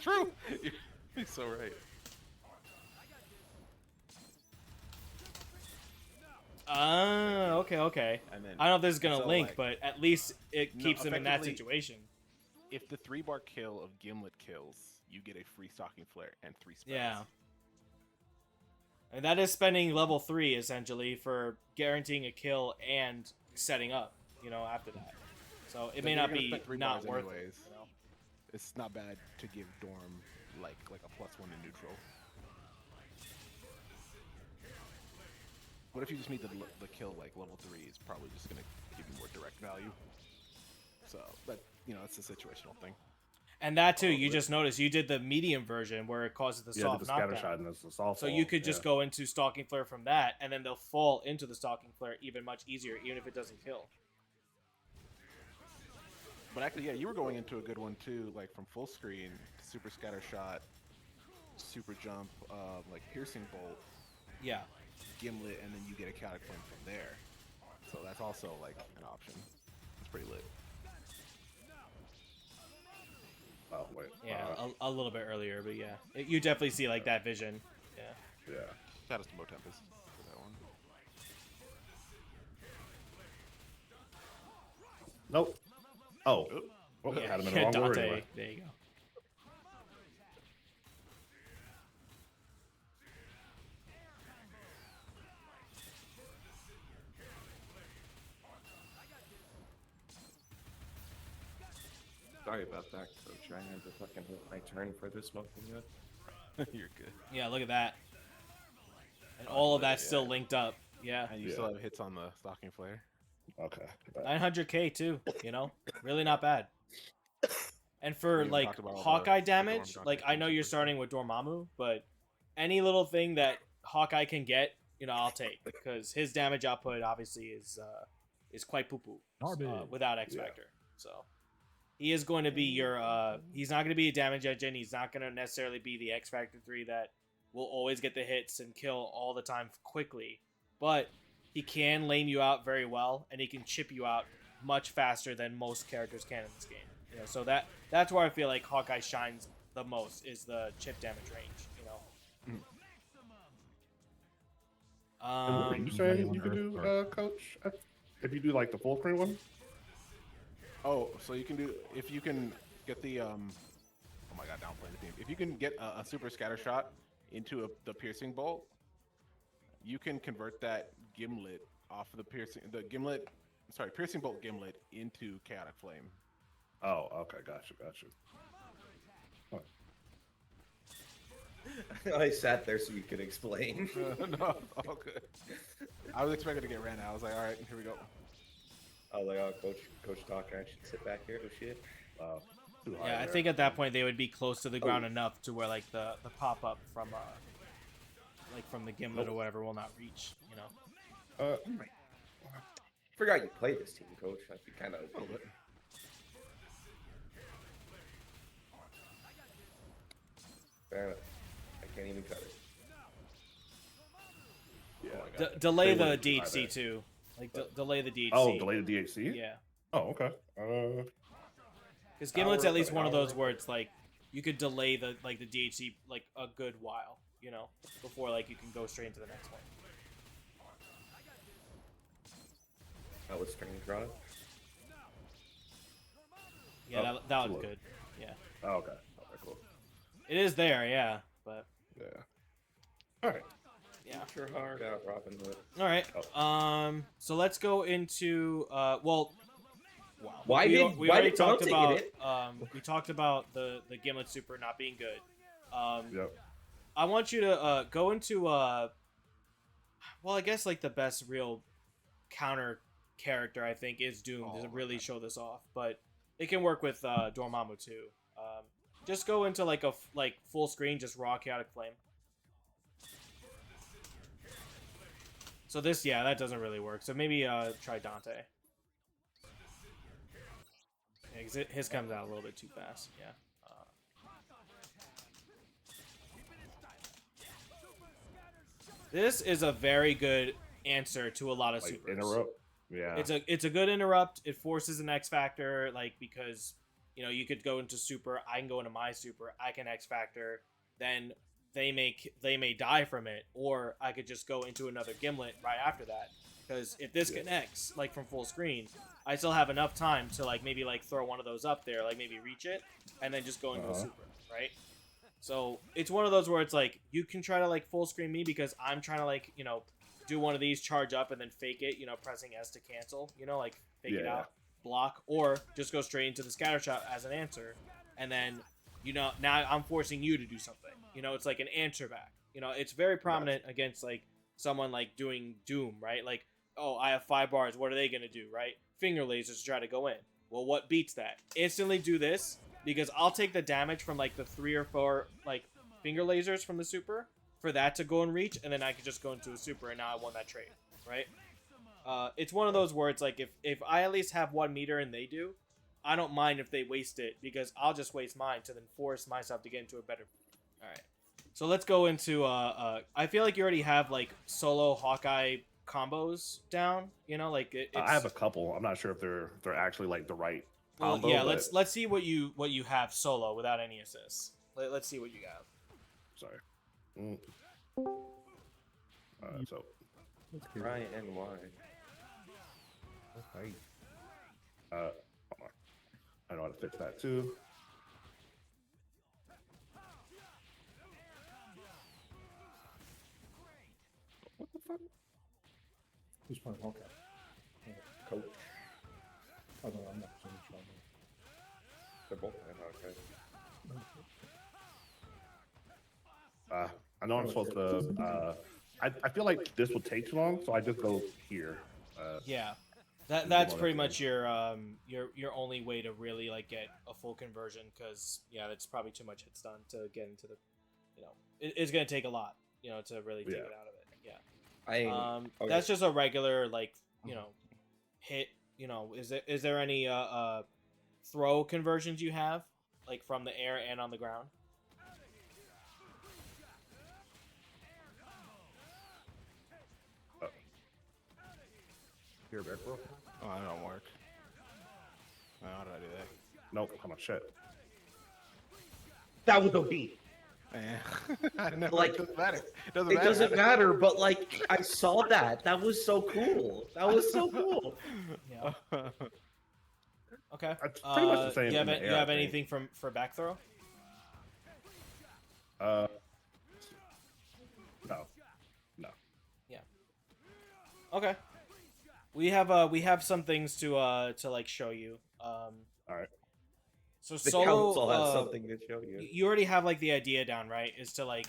True. You're so right. Okay. And then I don't know if this is gonna so, link, like- but at least it No, keeps them in that effectively- situation. if the 3-bar kill of Gimlet kills, you get a free Stalking Flare and 3 spells. Yeah. And that is spending level 3 essentially for guaranteeing a kill and setting up, you know, after that. So it may You're not gonna be spend 3 not bars worth anyways. it. You know? It's not bad to give Dorm like a +1 in neutral. What if you just need the kill like level 3 is probably just gonna give you more direct value. So, but you know, it's a situational thing. And that too, you just noticed you did the medium version where it causes the Yeah, soft the scatter knockdown. shot and it's the soft So fall, you could just yeah. go into Stalking Flare from that, and then they'll fall into the Stalking Flare even much easier, even if it doesn't kill. But actually, yeah, you were going into a good one too, like from full screen, Super Scatter Shot, Super Jump, like Piercing Bolt, Yeah. Gimlet, and then you get a Chaotic Flame from there. So that's also like an option. It's pretty lit. Oh, wait. Yeah, a little bit earlier, but yeah. You definitely see like that vision. Yeah. Yeah. Shout out to Mo Tempest for that one. Nope. Oh. Oop. Well, Yeah, had him in the wrong order Dante. anyway. There you go. Sorry about that, Coach. I had to fucking hit my turn for this smoking yet. You're good. Yeah, look at that. And all of that's still linked up. Yeah. And you still have hits on the stocking flare. Okay. 900k too, you know? Really not bad. And for We like talked about all Hawkeye the damage, Dorm like Dante I know you're super. starting with Dormammu, but any little thing that Hawkeye can get, you know, I'll take because his damage output obviously is quite poo poo Garbage. without X Factor. So he is going to be your he's not going to be a damage engine. He's not going to necessarily be the X Factor 3 that will always get the hits and kill all the time quickly, but he can lane you out very well and he can chip you out much faster than most characters can in this game. You know, so that's where I feel like Hawkeye shines the most is the chip damage range, you know. And what were you saying you could do, Coach? If you do like the full screen one? Oh, so you can do if you can get the oh my god, downplay the team. If you can get a super scatter shot into the piercing bolt, you can convert that gimlet off of piercing bolt gimlet into chaotic flame. Oh, okay, gotcha. I sat there so you could explain. No, all good. I was expecting to get ran out. I was like, all right, here we go. I was like, oh, Coach Doc, I should sit back here. Oh shit. Too high Yeah, I there. think at that point they would be close to the ground enough to where like the pop up from the gimlet or whatever will not reach, you know. Forgot you played this team, Coach. I'd be kind of. Fair enough. I can't even cut it. Yeah. Delay They the wouldn't try DHC that. too. Like delay the DHC. Oh, delay the DHC? Yeah. Oh, okay. Because Gimlet's Hour, at least but one of hour. those where it's like you could delay the DHC like a good while, you know, before like you can go straight into the next one. That was strange, right? Yeah, Oh, that was look. good. Yeah, Oh, okay. Okay, cool. it is there. Yeah, but Yeah. All right. yeah. Sure hard out, Robin Hood. All right. So let's go into well. Wow. Why we did already talked Dante about get it? we talked about the Gimlet Super not being good. Yep. I want you to go into well, I guess like the best real counter character I think is Doom to really show this off, but it can work with Dormammu too. Just go into like a full screen, just raw chaotic flame. So this, yeah, that doesn't really work. So maybe try Dante. Yeah, 'cause his comes out a little bit too fast. Yeah. This is a very good answer to a lot of Like supers. interrupt. Yeah. It's a good interrupt. It forces an X Factor, like because you know you could go into super. I can go into my super. I can X Factor. Then they may die from it, or I could just go into another Gimlet right after that. Because if this connects like from full screen, I still have enough time to like maybe like throw one of those up there, like maybe reach it, and then just go into a super, right? So it's one of those where it's like you can try to like full screen me because I'm trying to like do one of these, charge up and then fake it, pressing S to cancel, like fake it out, block, or just go straight into the scatter shot as an answer, and then now I'm forcing you to do something. It's like an answer back. It's very prominent against like someone like doing Doom, right? Like, oh, I have 5 bars. What are they gonna do, right? Finger lasers to try to go in. Well, what beats that? Instantly do this because I'll take the damage from like the 3 or 4 like finger lasers from the super for that to go and reach, and then I could just go into a super, and now I won that trade, right? It's one of those where it's like if I at least have 1 meter and they do, I don't mind if they waste it because I'll just waste mine to then force myself to get into a better. All right, so let's go into. I feel like you already have like solo Hawkeye combos down. Like it's, I have a couple. I'm not sure if they're actually like the right. Well, combo, yeah. but- Let's see what you have solo without any assists. Let's see what you got. Sorry. So Ryan, why? Okay. hold on. I know how to fix that too. What the fuck? Who's playing Hawkeye? Coach. Oh no, I'm not playing Charlie. They're both playing Hawkeye. I know I'm supposed to. I feel like this will take too long, so I just go here. Yeah, that's pretty much your only way to really like get a full conversion, because yeah, that's probably too much hit stun to get into the, it's gonna take a lot, to really take it out of it. Yeah. Okay. That's just a regular like hit. Is there any throw conversions you have, like from the air and on the ground? Here, back, bro. Oh, that don't work. How did I do that? Nope. Come on, shit. That was a beat. I know. Like, it doesn't matter. It doesn't matter, but like I saw that. That was so cool. That was so cool. Yeah. Okay. It's pretty much the same You in the have, air, you I have think. anything for back throw? No. Okay. We have some things to like show you. All right. So The solo, council has something to show you. you already have like the idea down, right? Is to like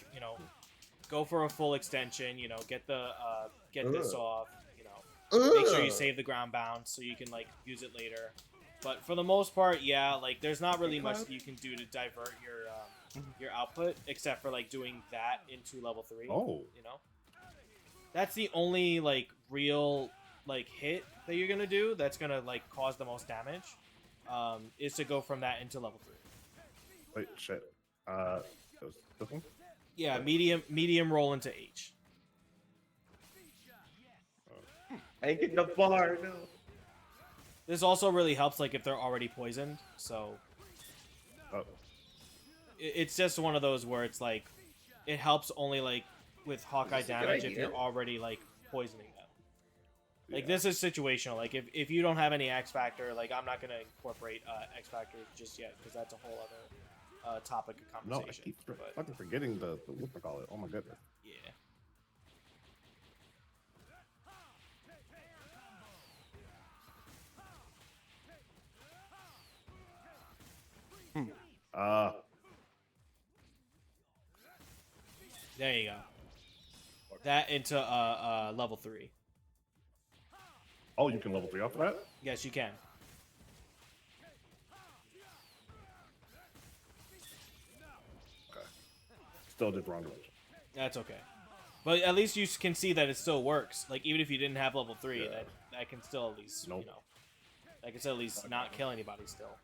go for a full extension. Get the get this off. Make sure you save the ground bounce so you can like use it later. But for the most part, yeah, like there's not really much that you can do to divert your output except for like doing that into level 3. Oh. That's the only like real like hit that you're gonna do that's gonna like cause the most damage. Is to go from that into level 3. Wait, shit. It was this one? Yeah, medium roll into H. I ain't getting the bar, no. This also really helps like if they're already poisoned. So Oh. it's just one of those where it's like it helps only like with Hawkeye Is this a good damage if idea? you're already like poisoning them. Like this is situational. Like if you don't have any X Factor, like I'm not gonna incorporate X Factor just yet because that's a whole other topic of No, I conversation. keep but, fucking forgetting the whatchamacallit. Oh my goodness. yeah. There you go. That into level 3. Oh, you can level 3 off of that? Yes, you can. Okay. Still did wrong direction. That's okay. But at least you can see that it still works. Like even if you didn't have level 3, Yeah. that can still at least Nope. that can still at least not kill anybody still.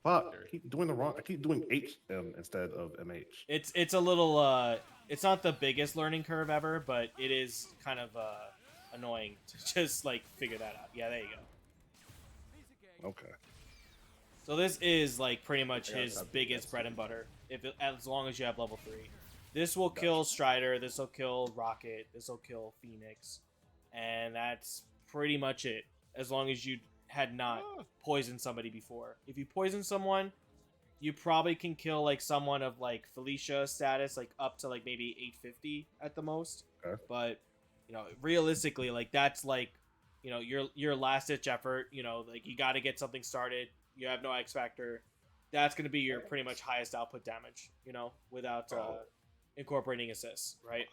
Fuck. I keep doing the wrong. I keep doing HM instead of MH. It's a little it's not the biggest learning curve ever, but it is kind of annoying to just like figure that out. Yeah, there you go. Okay. So this is like pretty much I got his something biggest that's- bread and butter. As long as you have level 3, this will kill Strider. This will kill Rocket. This will kill Phoenix, and that's pretty much it. As long as you had not poisoned somebody before. If you poison someone, you probably can kill like someone of like Felicia status, like up to like maybe 850 at the most. Okay. But realistically, like that's like your last ditch effort. Like you got to get something started. You have no X Factor. That's going to be your pretty much highest output damage, without incorporating assists, right?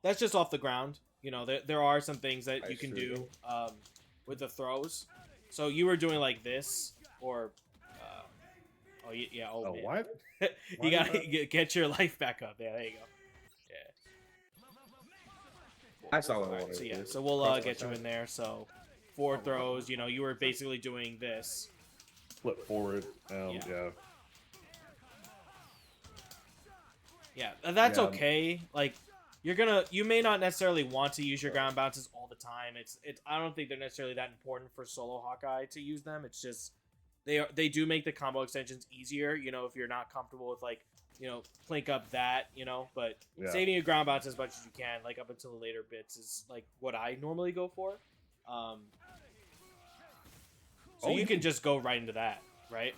That's just off the ground. There are some things that you can do with the throws. So you were doing like this, or oh yeah, oh Oh, man. what? You gotta get your life back up. Yeah, there you go. Yeah. I saw what I Alright, wanted so to yeah, do. so we'll Thanks, get you Hawkeye. in there. So 4 throws. You were basically doing this. Flip forward. Yeah. Yeah. Yeah, that's Yeah. okay. Like you may not necessarily want to use your ground bounces all the time. I don't think they're necessarily that important for solo Hawkeye to use them. It's just they do make the combo extensions easier. You know, if you're not comfortable with like, you know, plink up that, you know, but Yeah. saving your ground bounce as much as you can, like up until the later bits, is like what I normally go for. So Oh, you you can can- just go right into that, right?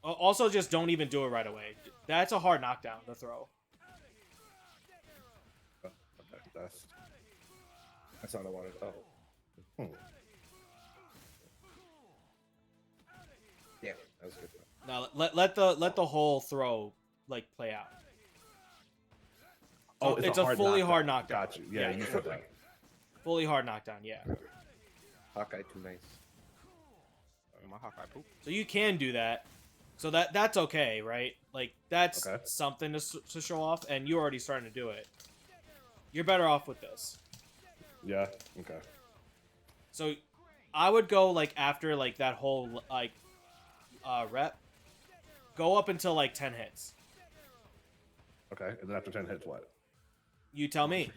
Also, just don't even do it right away. That's a hard knockdown to throw. Okay, That's not what I wanted. Oh. Hmm. Yeah, that was good. Now let the whole throw like play out. Oh, it's a fully hard knockdown. Got you. Yeah, you said that. Fully hard knockdown, yeah. Hawkeye too nice. My Hawkeye poop. So you can do that. So that's okay, right? Like that's Okay. something to show off, and you're already starting to do it. You're better off with this. Yeah. Okay. So I would go like after like that whole like rep, go up until like 10 hits. Okay. And then after 10 hits, what? You tell me.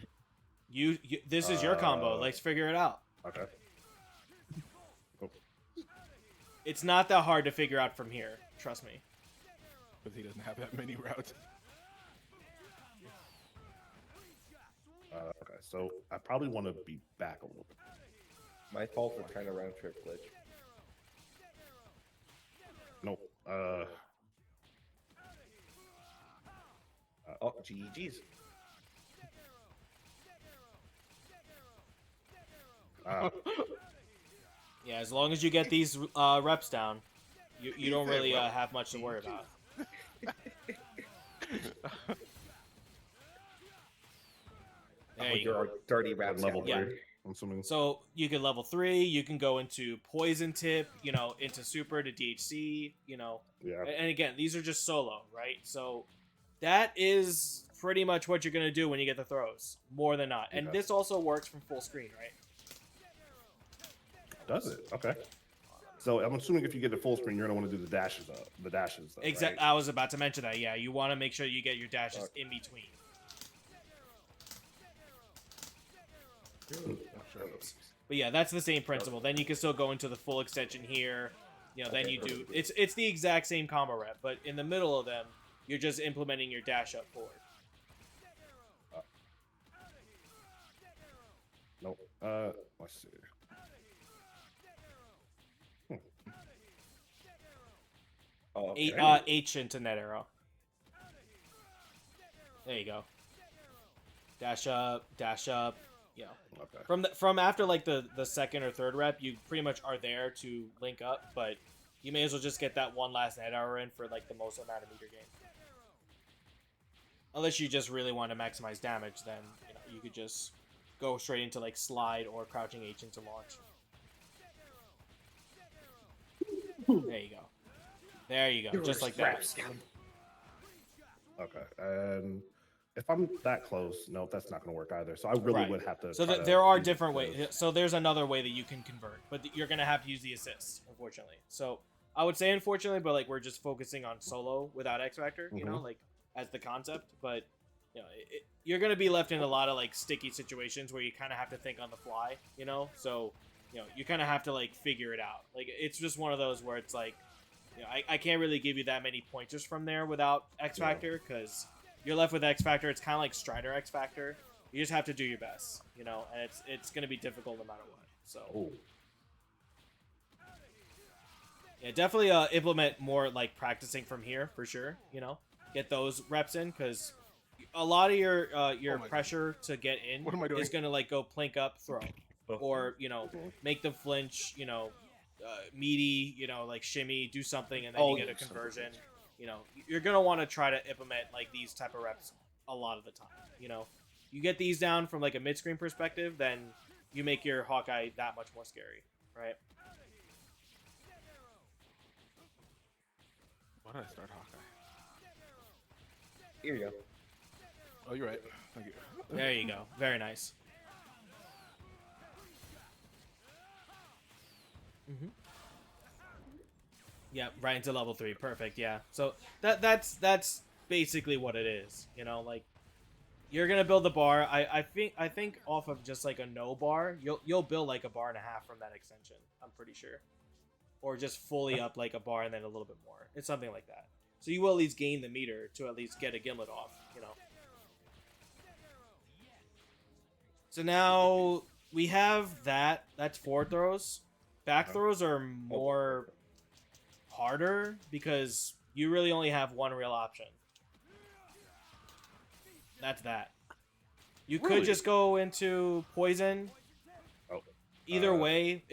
You this is your combo. Let's figure it out. Okay. Oh, It's not that hard to figure out from here. Trust me. Because he doesn't have that many routes. okay. So I probably want to be back a little bit. My fault for trying to round trip glitch. Nope. Oh, GG's. Yeah, as long as you get these reps down, you don't really have much to worry about. There you go. Your dirty rap level Yeah. 3. I'm assuming. So you can level 3, you can go into poison tip, you know, into super to DHC, you know. Yeah. And again, these are just solo, right? So that is pretty much what you're going to do when you get the throws, more than not. And Okay. this also works from full screen, right? Does it? Okay. So I'm assuming if you get the full screen, you're gonna want to do the dashes up. The dashes. Though, Exactly. Right? I was about to mention that. Yeah, you want to make sure you get your dashes in between. But yeah, that's the same principle. Then you can still go into the full extension here. You know, then you do it's the exact same combo rep, but in the middle of them, you're just implementing your dash up forward. Nope. Let's see. Oh, okay. H into net arrow. There you go. Dash up, you know. Okay. From after like the second or third rep, you pretty much are there to link up, but you may as well just get that one last net arrow in for like the most amount of meter gain. Unless you just really want to maximize damage, then you know you could just go straight into like slide or crouching H into launch. There you go. There you go. Just like that. Okay. And if I'm that close, no, that's not gonna work either. So I really Right. would have to. So try to there are use different those. ways. So there's another way that you can convert, but you're gonna have to use the assist, unfortunately. So I would say unfortunately, but like we're just focusing on solo without X Factor, you know, like as the concept. But you know, you're gonna be left in a lot of like sticky situations where you kind of have to think on the fly, you know. So you know, you kind of have to like figure it out. Like it's just one of those where it's like, you know, I can't really give you that many pointers from there without X Factor because you're left with X Factor. It's kind of like Strider X Factor. You just have to do your best, you know, and it's going to be difficult no matter what. So Oh. yeah, definitely implement more like practicing from here for sure. You know, get those reps in because a lot of your my pressure to get in What am I doing? is going to like go plink up, throw, or you know, make them flinch. You know, meaty. You know, like shimmy, do something, and then you get a conversion. You know, you're gonna want to try to implement like these type of reps a lot of the time. You know, you get these down from like a mid-screen perspective, then you make your Hawkeye that much more scary, right? Why did I start Hawkeye? Here you go. Oh, you're right. Thank you. There you go. Very nice. Yeah, right into level 3. Perfect. Yeah. So that's basically what it is. You know, like you're gonna build the bar. I think off of just like a no bar, you'll build like a bar and a half from that extension. I'm pretty sure, or just fully up like a bar and then a little bit more. It's something like that. So you will at least gain the meter to at least get a gimlet off, you know. So now we have that. That's forward throws. Back throws are more harder because you really only have one real option. That's that. You could just go into poison. Oh. Either way,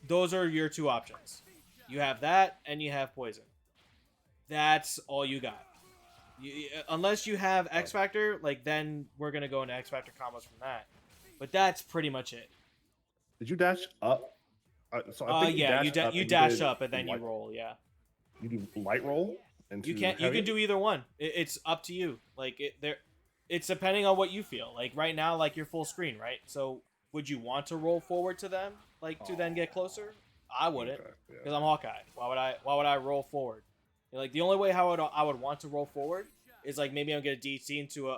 those are your two options. You have that and you have poison. That's all you got. Unless you have X Factor, like then we're gonna go into X Factor combos from that. But that's pretty much it. Did you dash up? So I think Yeah, you dash did up and then you light- roll. Yeah, You do light roll. Into you can heavy? do either one. It's up to you. Like it's depending on what you feel. Like right now, like you're full screen, right? So would you want to roll forward to them, like to then get closer? I wouldn't, Okay, yeah. because I'm Hawkeye. Why would I roll forward? Like the only way how I would want to roll forward is like maybe I'm gonna DHC into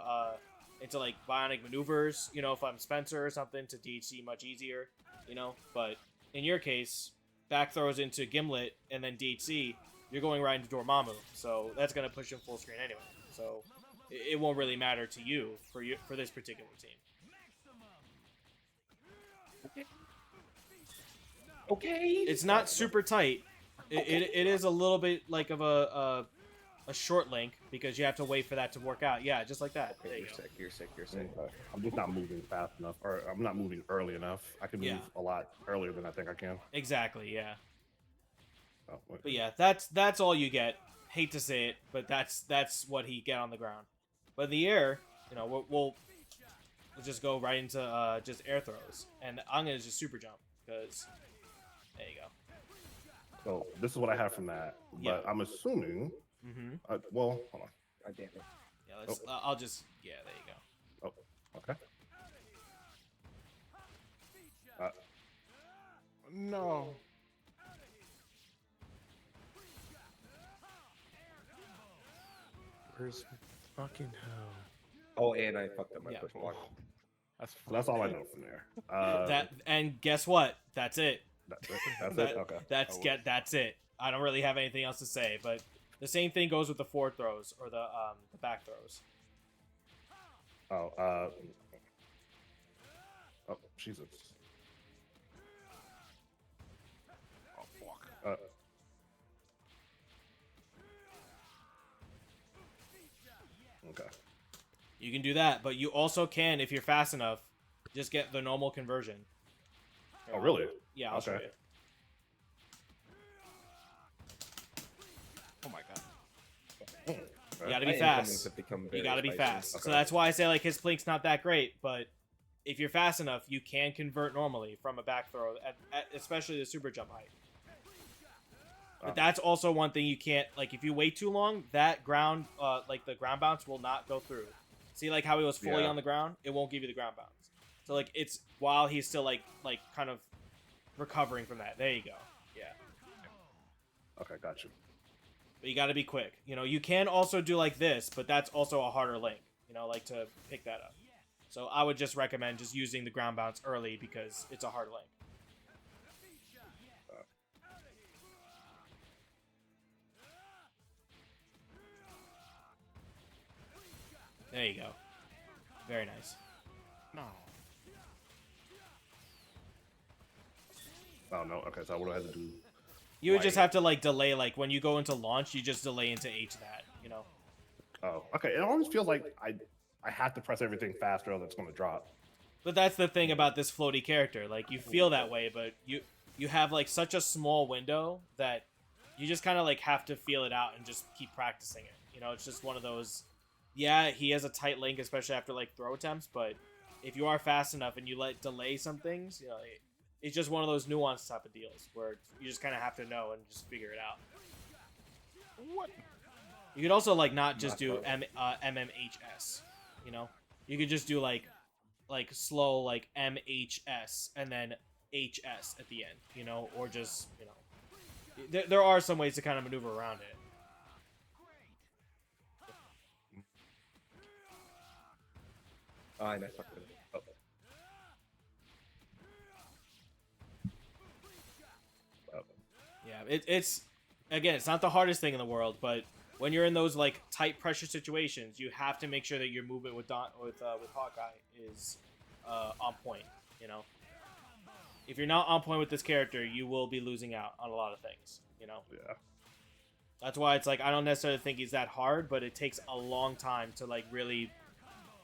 like bionic maneuvers. You know, if I'm Spencer or something, to DHC much easier. You know, but in your case, back throws into Gimlet and then DHC, you're going right into Dormammu, so that's gonna push him full screen anyway. So it won't really matter to you for this particular team. Okay. It's not super tight. It is a little bit like of a short link because you have to wait for that to work out. Yeah, just like that. There you go. You're sick. Okay. I'm just not moving fast enough, or I'm not moving early enough. I can move a lot earlier than I think I can. Exactly. Yeah. Oh, wait. But yeah, that's all you get. Hate to say it, but that's what he get on the ground. But in the air, you know, we'll just go right into just air throws, and I'm gonna just super jump because there you go. So this is what I have from that, but I'm assuming. Mm-hmm. Well, hold on. God damn it. Yeah, let's. I'll just. Yeah, there you go. Oh, okay. No. Where's fucking hell? Oh, and I fucked up my push block. That's all I know from there. And guess what? That's it. That's it. Okay. That's it. I don't really have anything else to say, but the same thing goes with the forward throws or the back throws. Oh, Jesus. Oh, fuck. Okay. You can do that, but you also can, if you're fast enough, just get the normal conversion. Oh, really? Yeah, I'll show you. Oh my god. You gotta My be incomings fast. have become You very gotta be spicy. fast. Okay. So that's why I say like his plink's not that great, but if you're fast enough, you can convert normally from a back throw, at especially the super jump height. But that's also one thing you can't, like, if you wait too long, that ground, like, the ground bounce will not go through. See, like, how he was fully on the ground? It won't give you the ground bounce. So, like, it's while he's still, like kind of recovering from that. There you go. Yeah. Okay, got you. But you gotta be quick. You know, you can also do like this, but that's also a harder link, you know, like, to pick that up. So I would just recommend just using the ground bounce early because it's a hard link. There you go. Very nice. No. Oh, no. Okay, so what do I have to do? You would just have to, like, delay, like, when you go into launch, you just delay into H that, you know? Oh, okay. It always feels like I have to press everything faster or that's going to drop. But that's the thing about this floaty character. Like, you feel that way, but you have, like, such a small window that you just kind of, like, have to feel it out and just keep practicing it. You know, it's just one of those... Yeah, he has a tight link, especially after, like, throw attempts, but if you are fast enough and you let delay some things, you know, it's just one of those nuanced type of deals where you just kind of have to know and just figure it out. What? You could also, like, not just do MMHS, you know? You could just do, like slow, like, MHS and then HS at the end, you know? Or just, you know... There are some ways to kind of maneuver around it. And I fucked it up. Oh. Yeah, it's again, it's not the hardest thing in the world, but when you're in those like tight pressure situations, you have to make sure that your movement with Hawkeye is on point. You know, if you're not on point with this character, you will be losing out on a lot of things. You know. Yeah. That's why it's like I don't necessarily think he's that hard, but it takes a long time to like really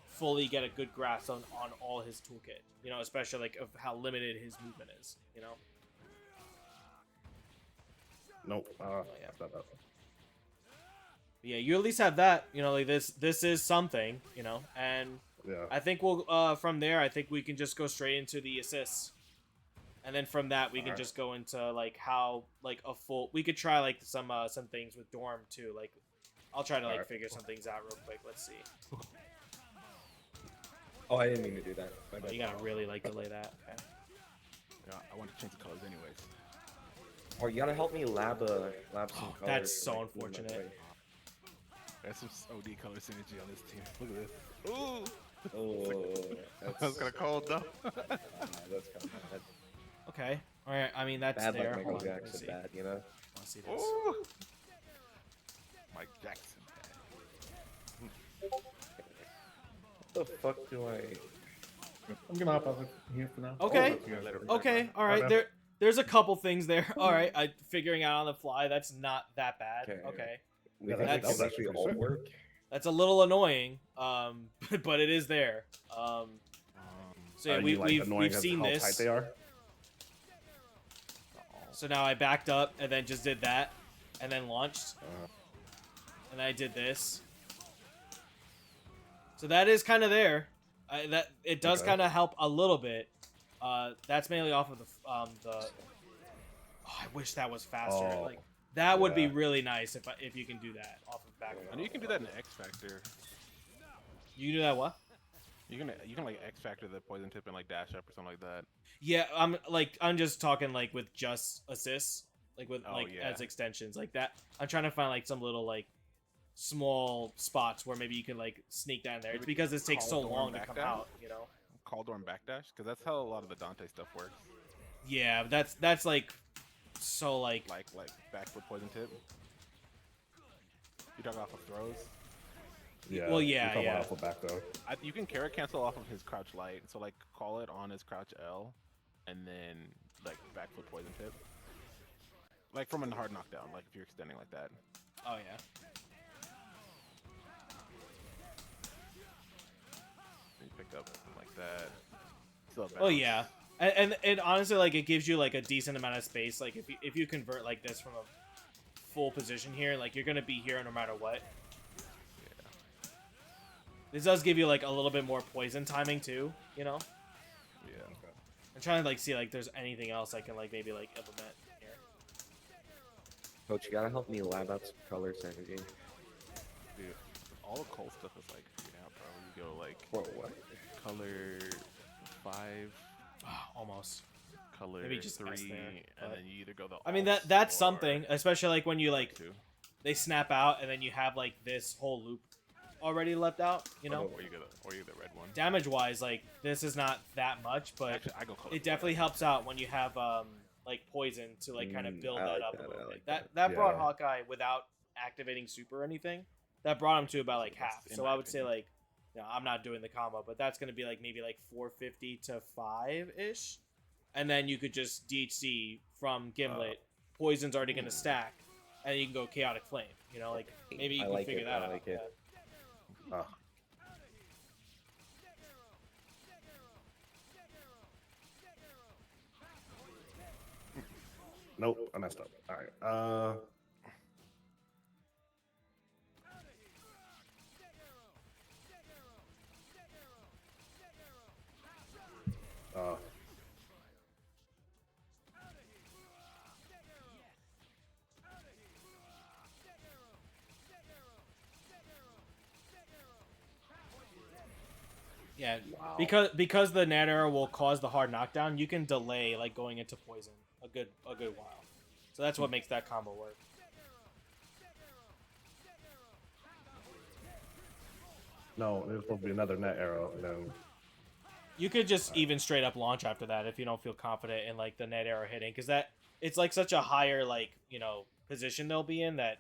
fully get a good grasp on all his toolkit. You know, especially like of how limited his movement is. You know. Nope. yeah. Not that. Yeah, you at least have that. You know, like this is something. You know, and Yeah. I think we'll from there. I think we can just go straight into the assists, and then from that we can just go into like how like a full. We could try like some things with Dorm too. Like, I'll try to like figure some things out real quick. Let's see. Oh, I didn't mean to do that. My Oh, bad. you gotta really like delay that. Okay. Yeah, I want to change the colors anyways. Oh, you gotta help me lab some colors. That's for, so like, unfortunate. movement, There's some OD color synergy on this team. Look at this. Ooh! right? Oh, That's kind of cold though. that's kind of bad. Okay. All right. I mean that's Bad there. like Hold Michael on, let me Jackson see. bad, you know? Let's see this. Ooh! Mike Jackson. What the fuck do I... I'm gonna hop out of here for now. Okay. Oh, you guys are- Okay. All right. Okay. There's a couple things there. All right. I figuring out on the fly. That's not that bad. Okay. Okay. We Yeah, think that was that's actually pretty all sick. work. That's a little annoying. But it is there. So yeah, Are you, like, we've annoying as seen how this. tight they are? So now I backed up and then just did that, and then launched, Uh, and I did this. So that is kind of there. That it does Okay. kind of help a little bit. That's mainly off of the. Oh, I wish that was faster. Oh, Like that would be yeah. really nice if you can do that off of back. I know you can do that in X Factor. You can do that what? You can like X Factor the poison tip and like dash up or something like that. Yeah, I'm just talking like with just assists, like with Oh, yeah. as extensions like that. I'm trying to find like some little like small spots where maybe you can like sneak down there. It's Maybe because this takes so call long to Dorm come back down? out, you know. Call Dorm backdash because that's how a lot of the Dante stuff works. Yeah, that's like so like Like backflip poison tip. You talk off of throws. yeah. Well, yeah, you're talking yeah. about alpha back though. You can carrot cancel off of his crouch light, so like call it on his crouch L, and then like backflip poison tip. Like from a hard knockdown, like if you're extending like that. oh yeah. You pick up like that. Still Oh yeah. And honestly like it gives you like a decent amount of space. Like if you convert like this from a full position here, like you're gonna be here no matter what. This does give you like a little bit more poison timing too, you know. Yeah. I'm trying to like see like there's anything else I can like maybe like implement here. Coach, you gotta help me lab out some color synergy. Dude, all the cold stuff is like figured out, bro. You go like What? color 5, Almost. color Maybe just 3, S there, and but- then you either go the. I mean alts that's or something, especially like when you like 2. they snap out and then you have like this whole loop already left out, you know. Or you get the red one. Damage wise, like this is not that much, but Actually, I go color it definitely helps out when you have like poison to like kind of build I that like up that, a little I bit. like That brought Yeah. Hawkeye without activating super or anything. That brought him to about like That's half. in So my I would say opinion. like, you know, I'm not doing the combo, but that's gonna be like maybe like 450 to 5 ish, and then you could just DHC from Gimlet. Poison's already gonna stack, and you can go Chaotic Flame. You know, like maybe you I can like figure it, that I out. like it. Yeah. Nope, I messed up. All right. Yeah, Wow. because the net arrow will cause the hard knockdown, you can delay like going into poison a good while. So that's what makes that combo work. No, there's supposed to be another net arrow, and then You could just even straight up launch after that if you don't feel confident in like the net arrow hitting, because that it's like such a higher like position they'll be in that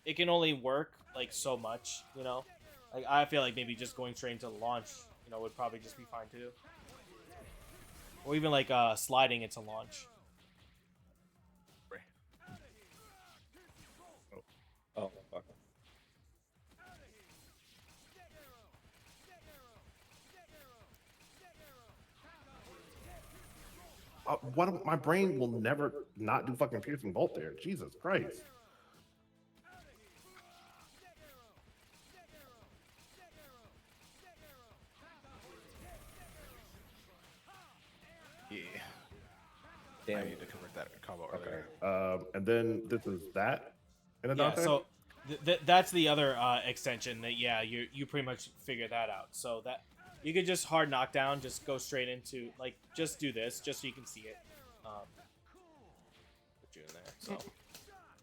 it can only work like so much. Like I feel like maybe just going straight into launch would probably just be fine too, or even like sliding into launch. Oh, fuck. My brain will never not do fucking piercing bolt there. Jesus Christ. Yeah. Damn. I need to convert that combo Okay. earlier. And then this is that in a Yeah, Dante? so that's the other extension that you pretty much figure that out. So that you could just hard knockdown, just go straight into like just do this, just so you can see it. Put you in there. So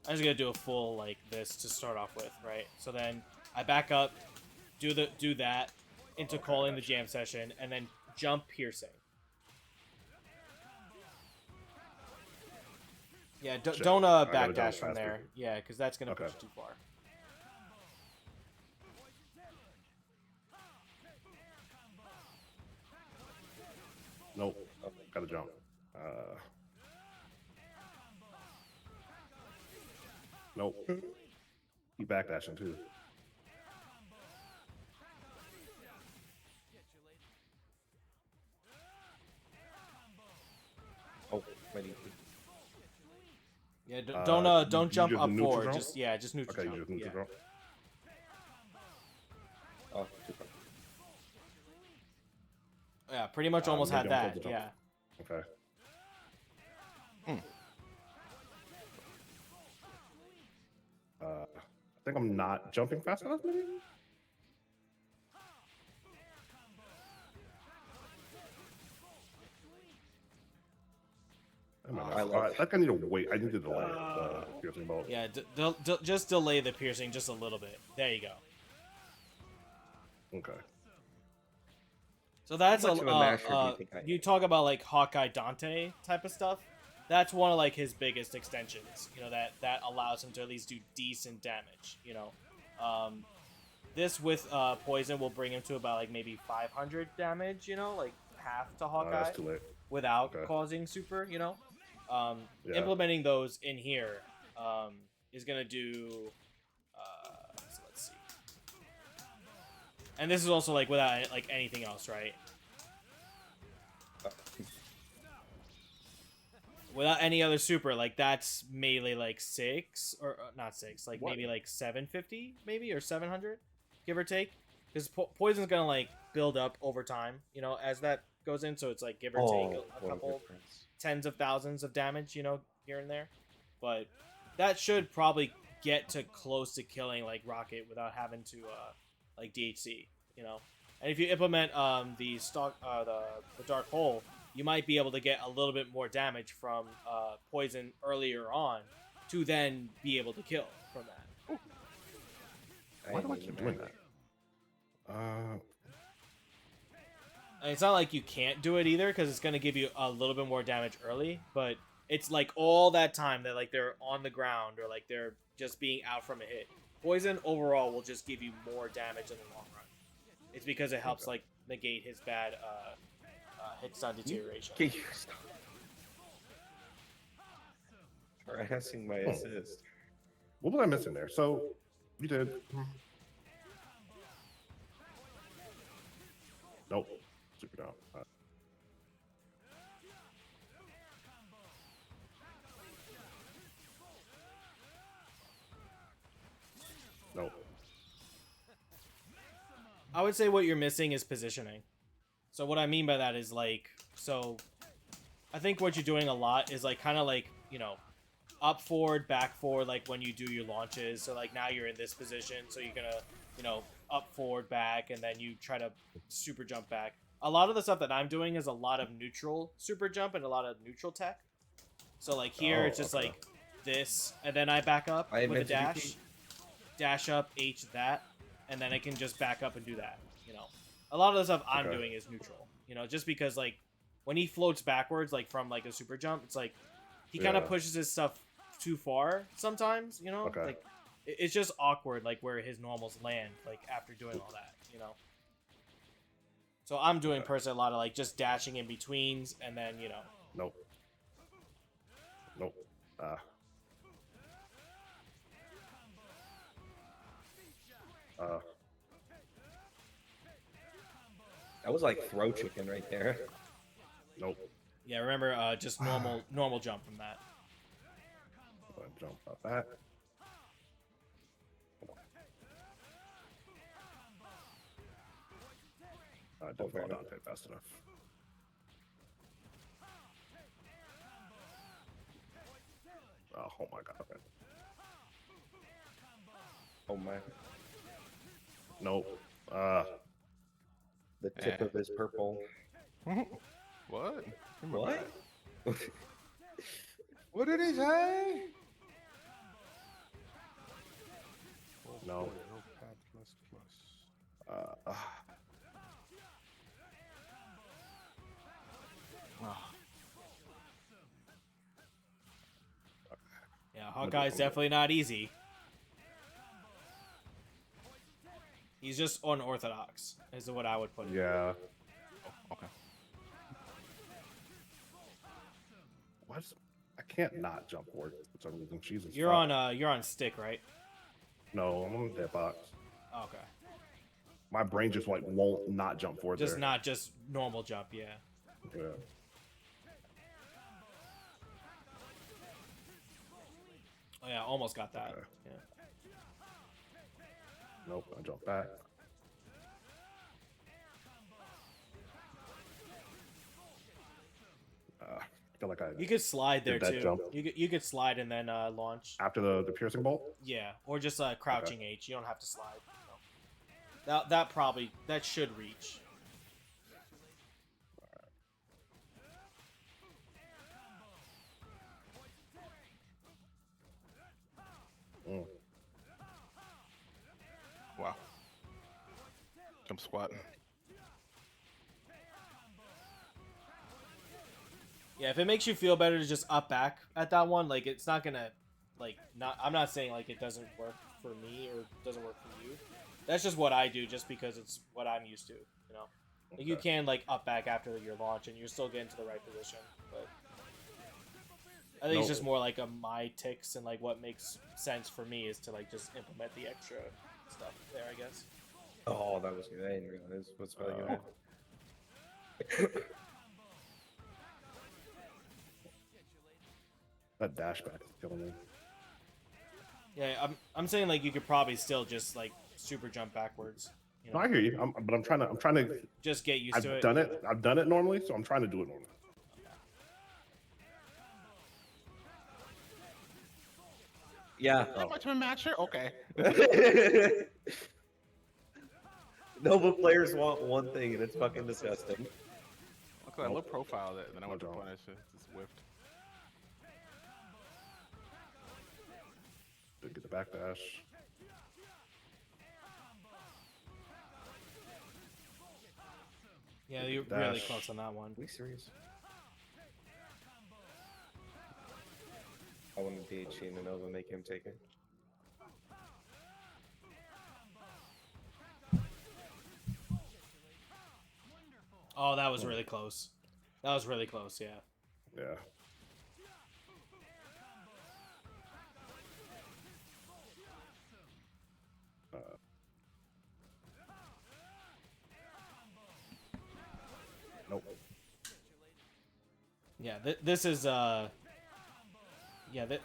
I'm just gonna do a full like this to start off with, right? So then I back up, do that into calling the jam session, and then jump piercing. Yeah, don't I gotta backdash jump from faster. there. Yeah, because that's gonna push Okay. you too far. Nope. Gotta jump. Nope. He backdashing too. Oh, ready. Yeah, You don't jump use the up neutral forward. jump? Just neutral Okay, jump. you just neutral Yeah. jump. Oh, super. Yeah, pretty much almost maybe had I'm that. close to Yeah. jump. Okay. I think I'm not jumping fast enough, maybe? I think I need to wait. I need to delay the piercing bolt. Yeah, just delay the piercing just a little bit. There you go. Okay. So that's How much of a masher do you think I you am? talk about like Hawkeye Dante type of stuff. That's one of like his biggest extensions. That allows him to at least do decent damage. This with poison will bring him to about like maybe 500 damage. Like half to Hawkeye That's too late. without Okay. causing super. Yeah. Implementing those in here is gonna do. So let's see. And this is also like without like anything else, right? Without any other super, like that's melee like 6 or not 6, like maybe like 750, maybe or 700, give or take. Because poison's gonna like build up over time, as that goes in. So it's like give or take a what couple difference. tens of thousands of damage, here and there. But that should probably get to close to killing like Rocket without having to like DHC, And if you implement the dark hole, you might be able to get a little bit more damage from poison earlier on to then be able to kill from that. Why do I keep doing that? And it's not like you can't do it either, because it's going to give you a little bit more damage early, but it's like all that time that like they're on the ground or like they're just being out from a hit. Poison overall will just give you more damage in the long run. It's because it helps like negate his bad hit stun deterioration. Get your stuff. Harassing my assist. What was I missing there? So you did. Nope. Super down. Nope. I would say what you're missing is positioning. So what I mean by that is like, so I think what you're doing a lot is like kind of like, up forward, back forward, like when you do your launches. So like now you're in this position, so you're gonna, up forward, back, and then you try to super jump back. A lot of the stuff that I'm doing is a lot of neutral super jump and a lot of neutral tech. So like here, it's just like this, and then I back up with a dash, dash up, H that, and then I can just back up and do that. A lot of the stuff I'm doing is neutral. Just because like when he floats backwards, like from like a super jump, it's like he kind of Yeah. pushes his stuff too far sometimes, you know? Okay. Like it's just awkward like where his normals land like after doing all that, you know? So I'm doing personally a lot of like just dashing in betweens and then, you know. Nope. Nope. That was like throw chicken right there. Nope. Yeah, remember just normal jump from that. I'm gonna jump off that. I didn't fall down fast enough. Oh my god. Man. Oh my. Nope. The tip of his purple. What? What? What did he say? No. Notepad plus plus. Yeah, Hawkeye's definitely not easy. He's just unorthodox, is what I would put it. Yeah. Okay. What? I can't not jump forward for some reason. Jesus. You're on stick, right? No, I'm on the dead box. Okay. My brain just like won't not jump forward Just there. not just normal jump, yeah. Yeah. Oh yeah, almost got that. Okay. Yeah. Nope. I jump back. I feel like I You could slide there Did that too. jump? You could slide and then launch. after the piercing bolt. Yeah, or just crouching H. You don't have to slide. No. That should reach. Mm. Wow. Jump squat. Yeah, if it makes you feel better to just up back at that one, like it's not gonna, like not. I'm not saying like it doesn't work for me or doesn't work for you. That's just what I do, just because it's what I'm used to. You know, like you can like up back after your launch and you're still getting to the right position. But I think it's just more like my ticks and like what makes sense for me is to like just implement the extra stuff there, I guess. Oh, that was good. I didn't realize what's really good. That dash back is killing me. Yeah, I'm saying like you could probably still just like super jump backwards. You No, know, I hear you. But I'm trying to. just get used to it. I've done it normally, so I'm trying to do it normally. Yeah. How much of a matcher? Okay. Nova players want one thing, and it's fucking disgusting. Look at that low profile that then I went to Hold on. punish it. Just whiffed. Did get the backdash. Yeah, you're really Dash. close on that one. Are we serious? I want to DH and Nova, make him take it. Oh, that was really close. That was really close, yeah. Yeah. Nope. Yeah, this is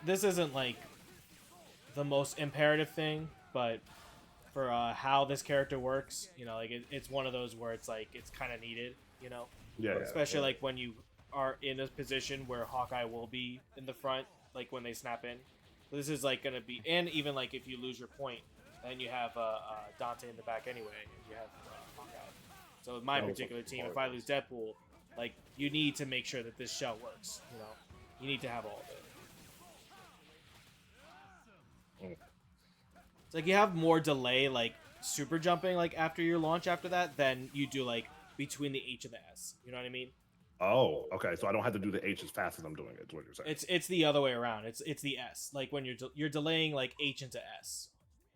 this isn't like the most imperative thing, but for how this character works, you know, like it's one of those where it's like it's kind of needed, you know, Yeah. especially like when you are in a position where Hawkeye will be in the front, like when they snap in. This is like gonna be, and even like if you lose your point, then you have Dante in the back anyway, and you have Hawkeye. So with my particular team, if I lose Deadpool, like you need to make sure that this shell works. You know, you need to have all of it. It's like you have more delay, like super jumping, like after your launch after that, than you do like between the H and the S. You know what I mean? Oh, okay. So I don't have to do the H as fast as I'm doing it. Is what you're saying? It's the other way around. It's the S. Like when you're delaying like H into S.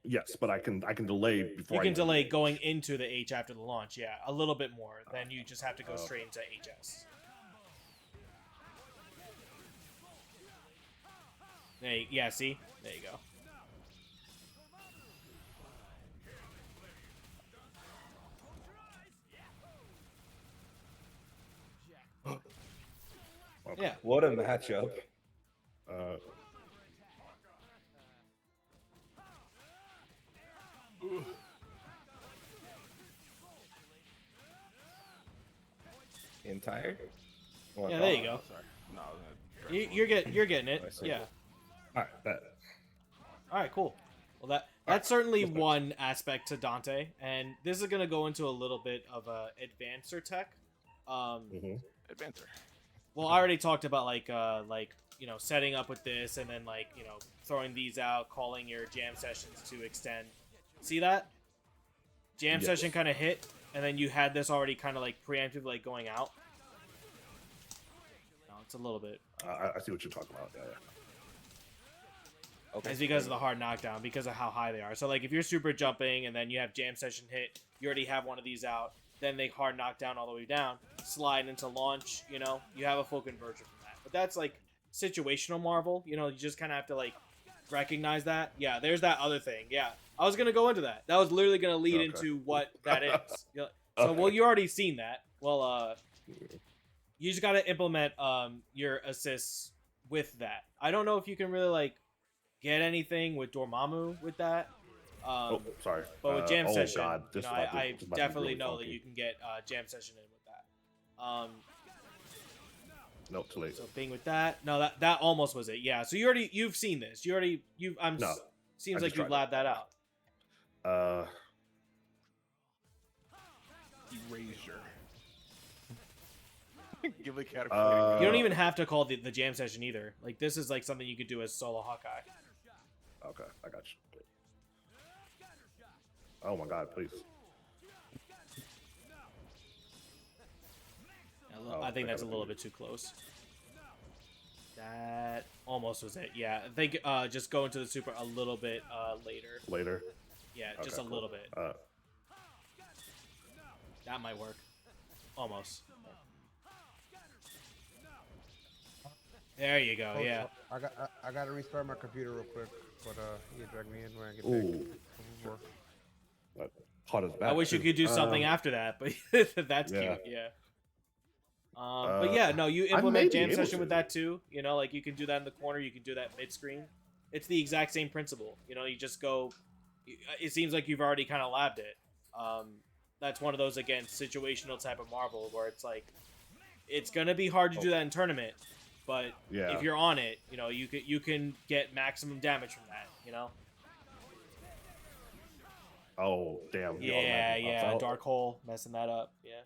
Yes, but I can delay before. You I can even do delay the H. going into the H after the launch. Yeah, a little bit more. Then you just have to go straight into HS. Yeah, see? There you go. Okay. Yeah. What a matchup. Uh, Entire? Yeah, there you go. Sorry. No, I was gonna You're getting it. I see. Yeah. all right. Bet. All right, cool. Well, that's certainly one aspect to Dante, and this is gonna go into a little bit of a advancer tech. Advancer. Well, I already talked about like setting up with this, and then throwing these out, calling your jam sessions to extend. See that? Jam Yes. session kind of hit, and then you had this already kind of like preemptive, like going out. No, it's a little bit. I see what you're talking about. Yeah. Okay. It's because of the hard knockdown, because of how high they are. So like if you're super jumping and then you have jam session hit, you already have one of these out. Then they hard knock down all the way down, slide into launch. You have a full conversion from that. But that's like situational Marvel. You just kind of have to like recognize that. Yeah, there's that other thing. Yeah, I was gonna go into that. That was literally gonna lead Okay. into what that is. So Okay. well, you already seen that. Well, you just gotta implement your assists with that. I don't know if you can really like get anything with Dormammu with that. Oh, sorry. But with jam session, God, this is about to- I this is about to be definitely really know that funky. you can get jam session in with that. Nope, too late. So being with that, no, that almost was it. Yeah. So you've seen this. No, Seems I like just you've tried labbed that out. Erasure. Give the category. You don't even have to call the jam session either. Like this is like something you could do as solo Hawkeye. Okay, I got you. Oh my God, please. I think that's a little bit too close. That almost was it. Yeah, I think just go into the super a little bit later. Later. Yeah, just Okay, a cool. little bit. That might work. Almost. There you go. Yeah. I gotta restart my computer real quick, but you drag me in when I get Ooh. back. That caught us back. I wish you too. could do something after that, but that's Yeah. cute. Yeah. But yeah, no, you I may implement be jam able session to. with that too. Like you can do that in the corner. You can do that mid screen. It's the exact same principle. You just go. It seems like you've already kind of labbed it. That's one of those again situational type of Marvel where it's like, it's gonna be hard to do that in tournament, but Yeah. if you're on it, you can get maximum damage from that. Oh, damn. he Yeah, automatically pops out. Dark Hole messing that up. Yeah.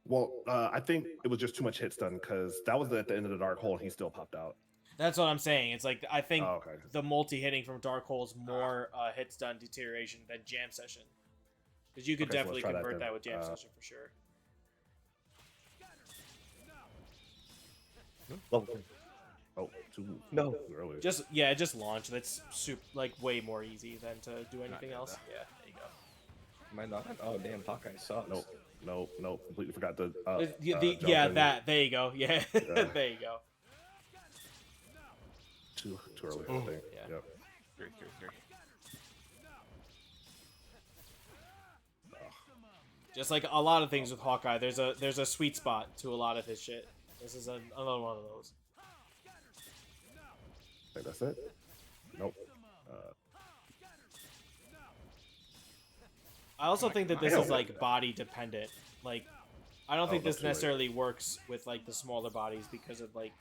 Well, I think it was just too much hit stun because that was at the end of the dark hole and he still popped out. That's what I'm saying. It's like I think Oh, okay. the multi hitting from Dark Hole's more hit stun deterioration than Jam Session, because you could Okay, so let's definitely try that convert then. that with Jam Session for sure. Oh, too No. early. Just launch. That's like way more easy than to do anything else. Yeah, there you go. Am I not? Oh, damn, Hawkeye sucks. Nope. Completely forgot to. Yeah, jump in. that. There you go. Yeah, Yeah. there you go. Too early, I think. Yeah. Yep. Three. Just like a lot of things with Hawkeye, there's a sweet spot to a lot of his shit. This is another one of those. I think that's it. Nope. I also think that this I is don't like like that. body dependent. Like, I don't think that's this too late. necessarily works with like the smaller bodies because of like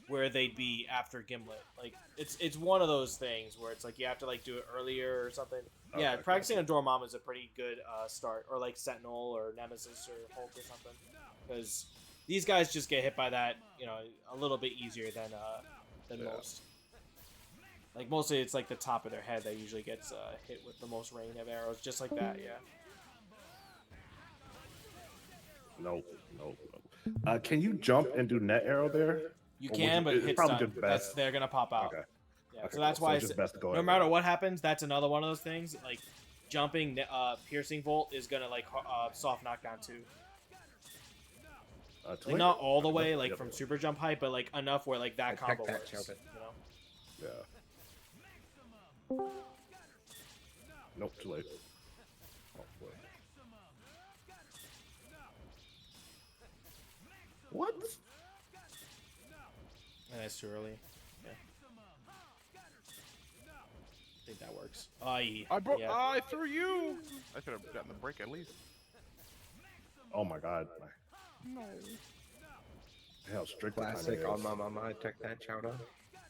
where they'd be after Gimlet. Like, it's one of those things where it's like you have to like do it earlier or something. Yeah, Okay, practicing on Dormammu is a pretty good start, or like Sentinel or Nemesis or Hulk or something, because these guys just get hit by that, a little bit easier than Yeah. most. Like mostly it's like the top of their head that usually gets hit with the most rain of arrows, just like that. Yeah. Nope. Can you jump and do net arrow there? You Or would can, but it's hit probably stun. just That's best. they're gonna pop out. Okay. Yeah, Okay, so that's cool. why it's just best to go no everywhere. matter what happens, that's another one of those things. Like jumping, piercing volt is gonna like soft knockdown too. Like not all the way, like from super jump height, but like enough where like that combo that works. Chowder. You know? Yeah. Nope, too late. Oh, boy. What? And that's too early. Yeah. I think that works. Yeah. I threw you. I should have gotten the break at least. Oh my god. No. Hell, strict Classic on my mama. I took that Chowder.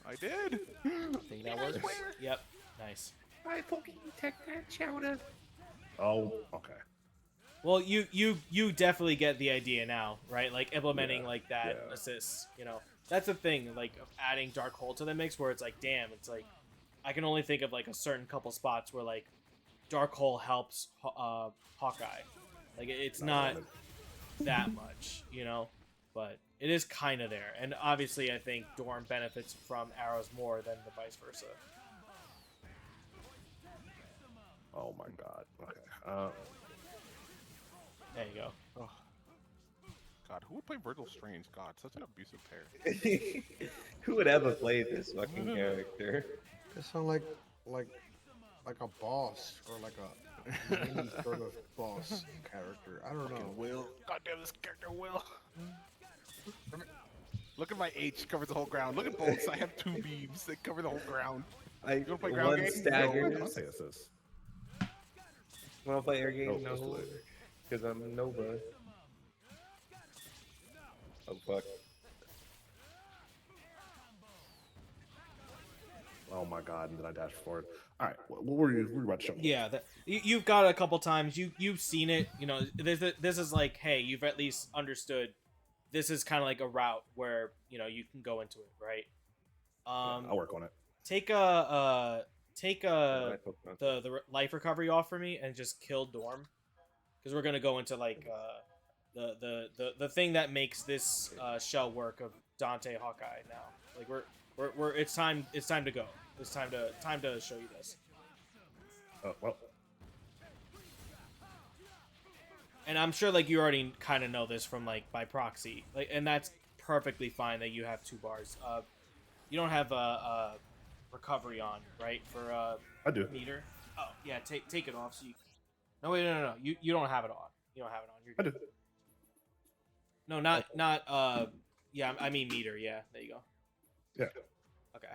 I did. I think that works. Yep. Nice. I fucking took that Chowder. Oh, okay. Well, you definitely get the idea now, right? Like implementing like that yeah. assist. You know, that's the thing. Like of adding Dark Hole to the mix, where it's like, damn, it's like I can only think of like a certain couple spots where like Dark Hole helps Hawkeye. Like it's not that much, you know, but it is kind of there. And obviously, I think Dorm benefits from arrows more than the vice versa. Oh my god. Okay. There you go. Oh. God, who would play Virgil Strange? God, such an abusive pair. Who would ever play this fucking character? It sounds like a boss or like a any sort of boss character. I don't know. Will. God damn, this character Will. Look at my H, covers the whole ground. Look at bolts. I have 2 beams that cover the whole ground. I gonna play ground one game? staggers. I'll say assist. Wanna play air game? Nope, No, that's too late. because I'm Nova. Oh fuck. Oh my god, and then I dashed forward. Alright, what were you about to show me? Yeah, you've got it a couple times. You've seen it. You know, this is like, hey, you've at least understood. This is kind of like a route where you know you can go into it, right? I'll work on it. Take the life recovery off for me and just kill Dorm, because we're gonna go into like the thing that makes this shell work of Dante Hawkeye now. Like we're it's time to go. It's time to show you this. Well, And I'm sure like you already kind of know this from like by proxy, like, and that's perfectly fine that you have 2 bars. You don't have a recovery on, right? For I do. meter. Oh yeah, take it off. So you. No wait, no. You don't have it on. You don't have it on. You're I good. do. No, not. Yeah, I mean meter. Yeah, there you go. Yeah. Okay.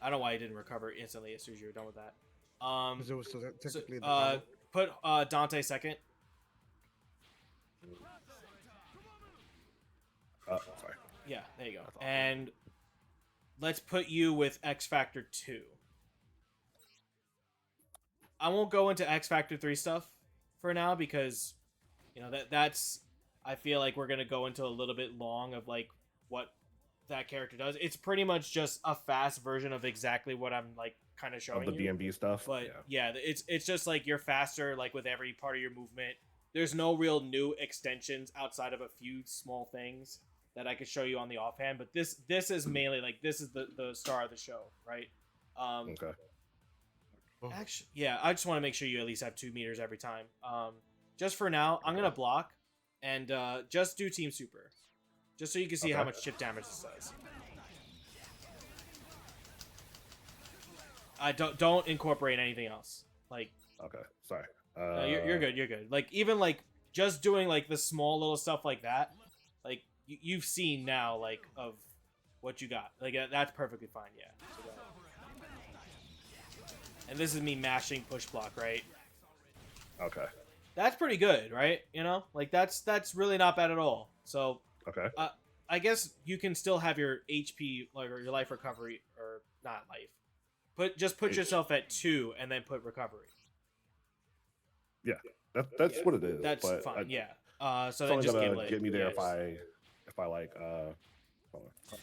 I don't know why I didn't recover instantly as soon as you were done with that. Because it was so technically the So, put Dante second. Sorry. Yeah, there you go. And let's put you with X Factor 2. I won't go into X Factor 3 stuff for now because, you know, that's I feel like we're gonna go into a little bit long of like what that character does. It's pretty much just a fast version of exactly what I'm like kind of showing Of the you. DMB stuff. But yeah, it's just like you're faster like with every part of your movement. There's no real new extensions outside of a few small things that I could show you on the offhand. But this is mainly like this is the star of the show, right? Okay. Actually, yeah, I just want to make sure you at least have 2 meters every time. Just for now, I'm gonna block and just do Team Super, just so you can see how much chip damage this does. I don't incorporate anything else. Like, Okay. Sorry. no, you're good. You're good. Like even like just doing like the small little stuff like that, like you've seen now like of what you got. Like that's perfectly fine. Yeah. So and this is me mashing push block, right? Okay. That's pretty good, right? You know, like that's really not bad at all. So Okay. I guess you can still have your HP like or your life recovery or not life. Just put yourself at 2 and then put recovery. Yeah. That's what it is. That's but fine. Yeah. So It's then only just gonna gimlet. get me there Yeah, if I like hold on.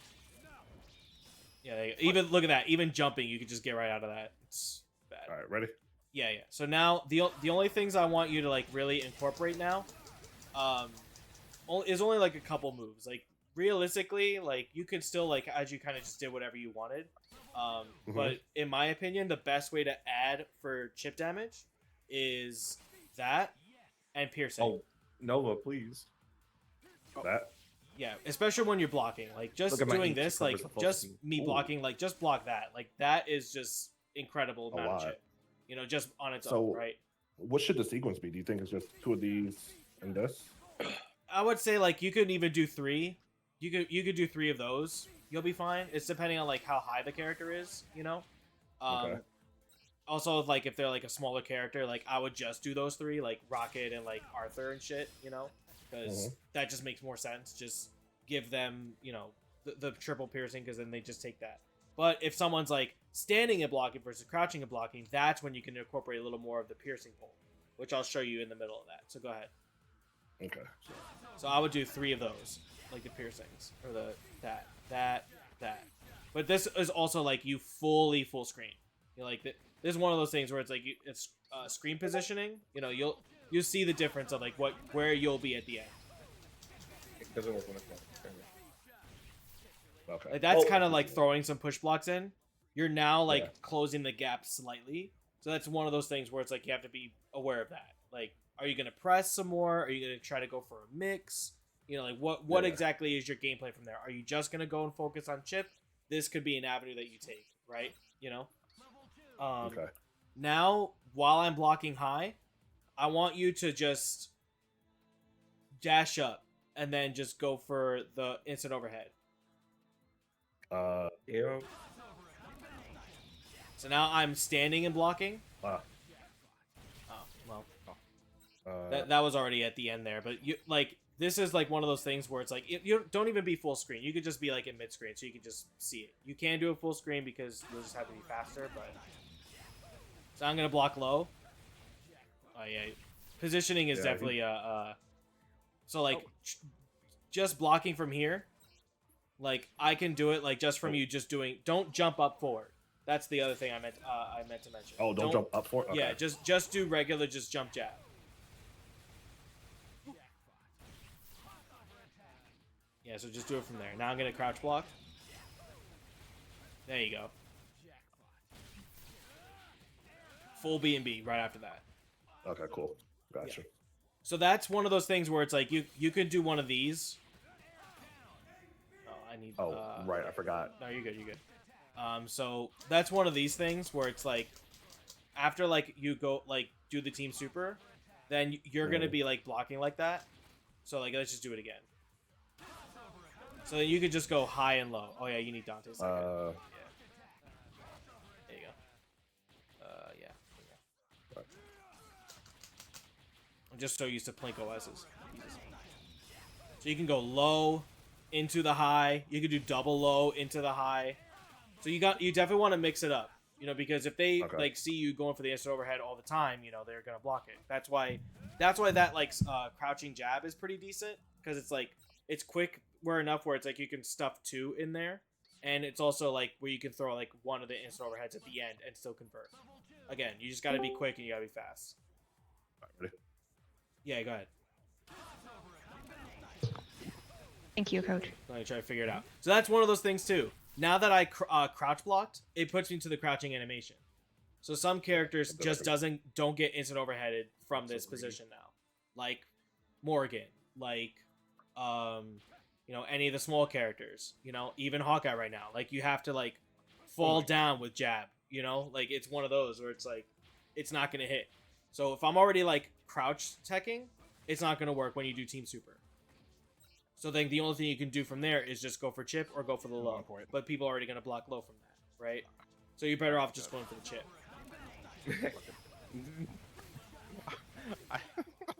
Yeah, even look at that. Even jumping, you could just get right out of that. It's bad. All right, ready? Yeah. So now the only things I want you to like really incorporate now, is only like a couple moves. Like realistically, like you could still like as you kind of just did whatever you wanted. But in my opinion, the best way to add for chip damage is that and piercing. Oh, Nova, please. That. Yeah, especially when you're blocking. Like just Look at my doing H this, covers like the full just screen. me Ooh. blocking, like just block that. Like that is just incredible amount of lot. chip. You know, just on its So- own, right? What should the sequence be? Do you think it's just 2 of these and this? I would say like you could even do 3. You could do 3 of those. You'll be fine. It's depending on like how high the character is, you know. Okay. Also, like if they're like a smaller character, like I would just do those 3, like Rocket and like Arthur and shit, you know, because that just makes more sense. Just give them, you know, the triple piercing, because then they just take that. But if someone's like standing and blocking versus crouching and blocking, that's when you can incorporate a little more of the piercing pull, which I'll show you in the middle of that. So go ahead. Okay. So I would do 3 of those, like the piercings or the that. But this is also like you full screen. You know, like this is one of those things where it's like it's screen positioning. You know, you'll see the difference of like where you'll be at the end. It doesn't work when it's not. Okay. Like that's kind of like throwing some push blocks in. You're now like Yeah. closing the gap slightly. So that's one of those things where it's like you have to be aware of that. Like, are you gonna press some more? Are you gonna try to go for a mix? You know, like what Yeah. exactly is your game plan from there? Are you just gonna go and focus on chip? This could be an avenue that you take, right? You know. Okay. Now, while I'm blocking high, I want you to just dash up and then just go for the instant overhead. Yeah. So now I'm standing and blocking. Ah. Oh, well. Uh, That was already at the end there, but you like this is like one of those things where it's like you don't even be full screen. You could just be like in mid screen, so you can just see it. You can do it full screen because you'll just have to be faster. But so I'm gonna block low. Oh yeah, positioning is Yeah, definitely so like just blocking from here. Like I can do it like just from you just doing. Don't jump up forward. That's the other thing I meant to mention. oh, don't jump up for it? Okay. Yeah, just do regular, just jump jab. Yeah, so just do it from there. Now I'm gonna crouch block. There you go. Full B&B right after that. Okay, cool. Gotcha. So that's one of those things where it's like you could do one of these. Oh, I need. Oh, right. I forgot. No, you're good. You're good. So that's one of these things where it's like, after like you go like do the team super, then you're gonna be like blocking like that. So like let's just do it again. So then you could just go high and low. Oh yeah, you need Dante's. Yeah. There you go. Yeah. There you go. I'm just so used to Plink OSs. Jesus. So you can go low into the high. You can do double low into the high. So you definitely want to mix it up, you know, because if they like see you going for the instant overhead all the time, you know, they're gonna block it. That's why that like crouching jab is pretty decent, because it's like it's quick where enough where it's like you can stuff 2 in there, and it's also like where you can throw like one of the instant overheads at the end and still convert. Again, you just gotta be quick and you gotta be fast. Ready? Yeah, go ahead. Thank you, Coach. Let me try to figure it out. So that's one of those things too. Now that I crouch blocked, it puts me to the crouching animation. So some characters just don't get instant overheaded from this position now, like Morgan, like you know, any of the small characters, you know, even Hawkeye right now. Like you have to like fall down with jab, you know, like it's one of those where it's like it's not gonna hit. So if I'm already like crouch teching, it's not gonna work when you do team super. So then the only thing you can do from there is just go for chip or go for the low. But people are already going to block low from that, right? So you're better off just going for the chip. I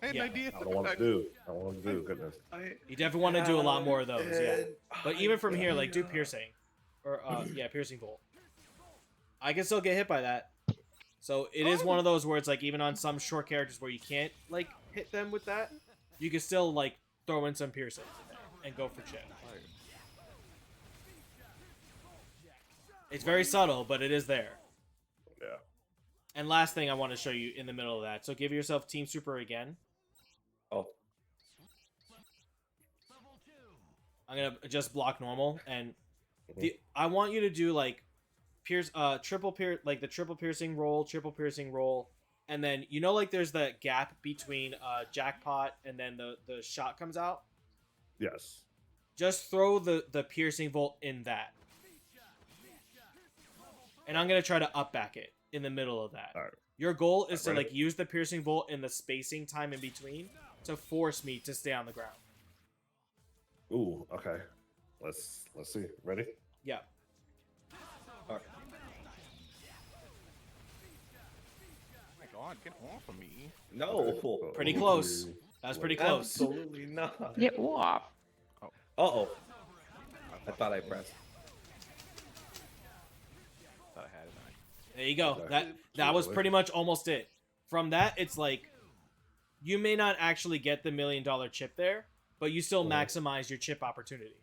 had an idea. I don't want to do. I don't want to do. Goodness. You definitely want to do a lot more of those, yeah. But even from here, like do piercing. Or, yeah, piercing bolt. I can still get hit by that. So it is one of those where it's like even on some short characters where you can't like hit them with that, you can still like throw in some piercings in there and go for chip. It's very subtle, but it is there. Yeah. And last thing I want to show you in the middle of that. So give yourself Team Super again. Oh. I'm gonna just block normal, and I want you to do like triple piercing roll, and then like there's the gap between jackpot and then the shot comes out. Yes. Just throw the piercing volt in that, and I'm gonna try to up back it in the middle of that. All right. Your goal is to Ready? like use the piercing volt in the spacing time in between to force me to stay on the ground. Ooh, okay. Let's see. Ready? Yeah. Alright. Oh my god, get off of me. No. Pretty close. That was pretty close. Absolutely not. Yeah, whoa. Uh-oh. I thought I pressed. Thought I had it. There you go. Okay. That was pretty much almost it. From that, it's like you may not actually get the $1 million chip there, but you still maximize your chip opportunity.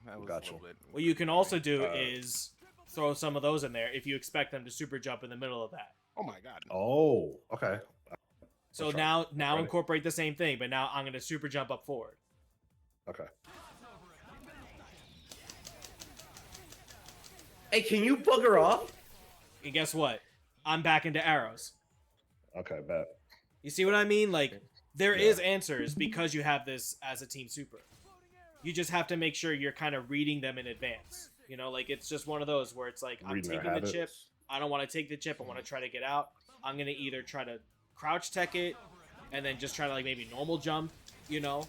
That was Gotcha. a little bit. What you can also do is throw some of those in there if you expect them to super jump in the middle of that. Oh my god. Oh, okay. So Let's now Ready? incorporate the same thing, but now I'm going to super jump up forward. Okay. Hey, can you bugger off? And guess what? I'm back into arrows. Okay, bet. You see what I mean? Like, there is answers because you have this as a team super. You just have to make sure you're kind of reading them in advance. Like, it's just one of those where it's like, I'm Reading their taking the chip. habits. I don't want to take the chip. I want to try to get out. I'm going to either try to crouch tech it and then just try to, like, maybe normal jump, Oh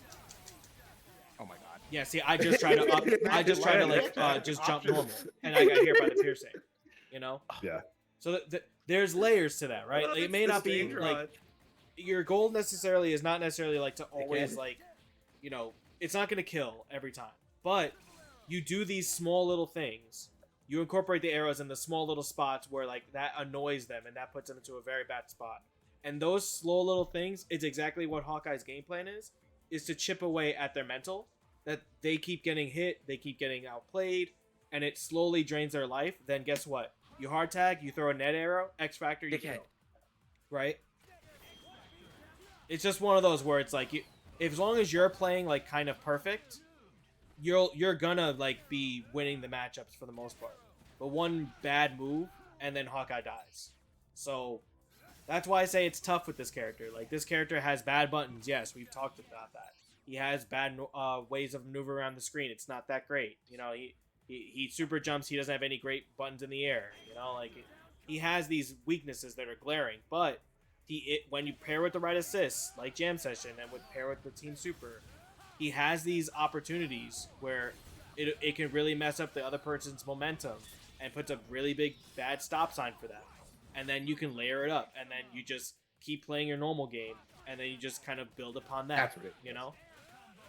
my god. Yeah, see, I just try to just jump normal. And I got hit by the piercing, Yeah. So there's layers to that, right? Like, it may not be, like, your goal necessarily is not necessarily, like, to always, like, it's not going to kill every time. But you do these small little things. You incorporate the arrows in the small little spots where, like, that annoys them and that puts them into a very bad spot. And those slow little things, it's exactly what Hawkeye's game plan is to chip away at their mental. That they keep getting hit, they keep getting outplayed, and it slowly drains their life. Then guess what? You hard tag, you throw a net arrow, X Factor, you kill. Right? It's just one of those where it's like, as long as you're playing, like, kind of perfect, you're gonna, like, be winning the matchups for the most part. But one bad move, and then Hawkeye dies. So that's why I say it's tough with this character. Like, this character has bad buttons. Yes, we've talked about that. He has bad ways of maneuver around the screen. It's not that great. He super jumps. He doesn't have any great buttons in the air. He has these weaknesses that are glaring. But when you pair with the right assists, like Jam Session, and would pair with the Team Super, he has these opportunities where it can really mess up the other person's momentum and puts a really big bad stop sign for that. And then you can layer it up, and then you just keep playing your normal game, and then you just kind of build upon that. That's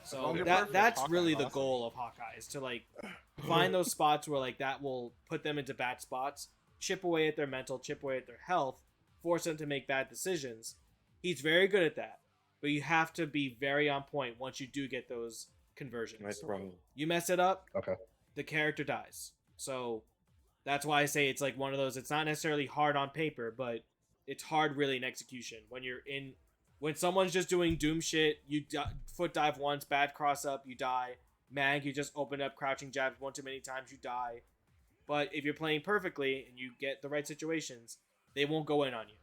So that's really the goal of Hawkeye, is to, like, find those spots where, like, that will put them into bad spots, chip away at their mental, chip away at their health, force them to make bad decisions. He's very good at that, but you have to be very on point once you do get those conversions. You mess it up, Okay. the character dies. So that's why I say it's like one of those, it's not necessarily hard on paper, but it's hard really in execution. When someone's just doing Doom shit, you foot dive once, bad cross up, you die. Mag, you just open up crouching jabs one too many times, you die. But if you're playing perfectly and you get the right situations, they won't go in on you.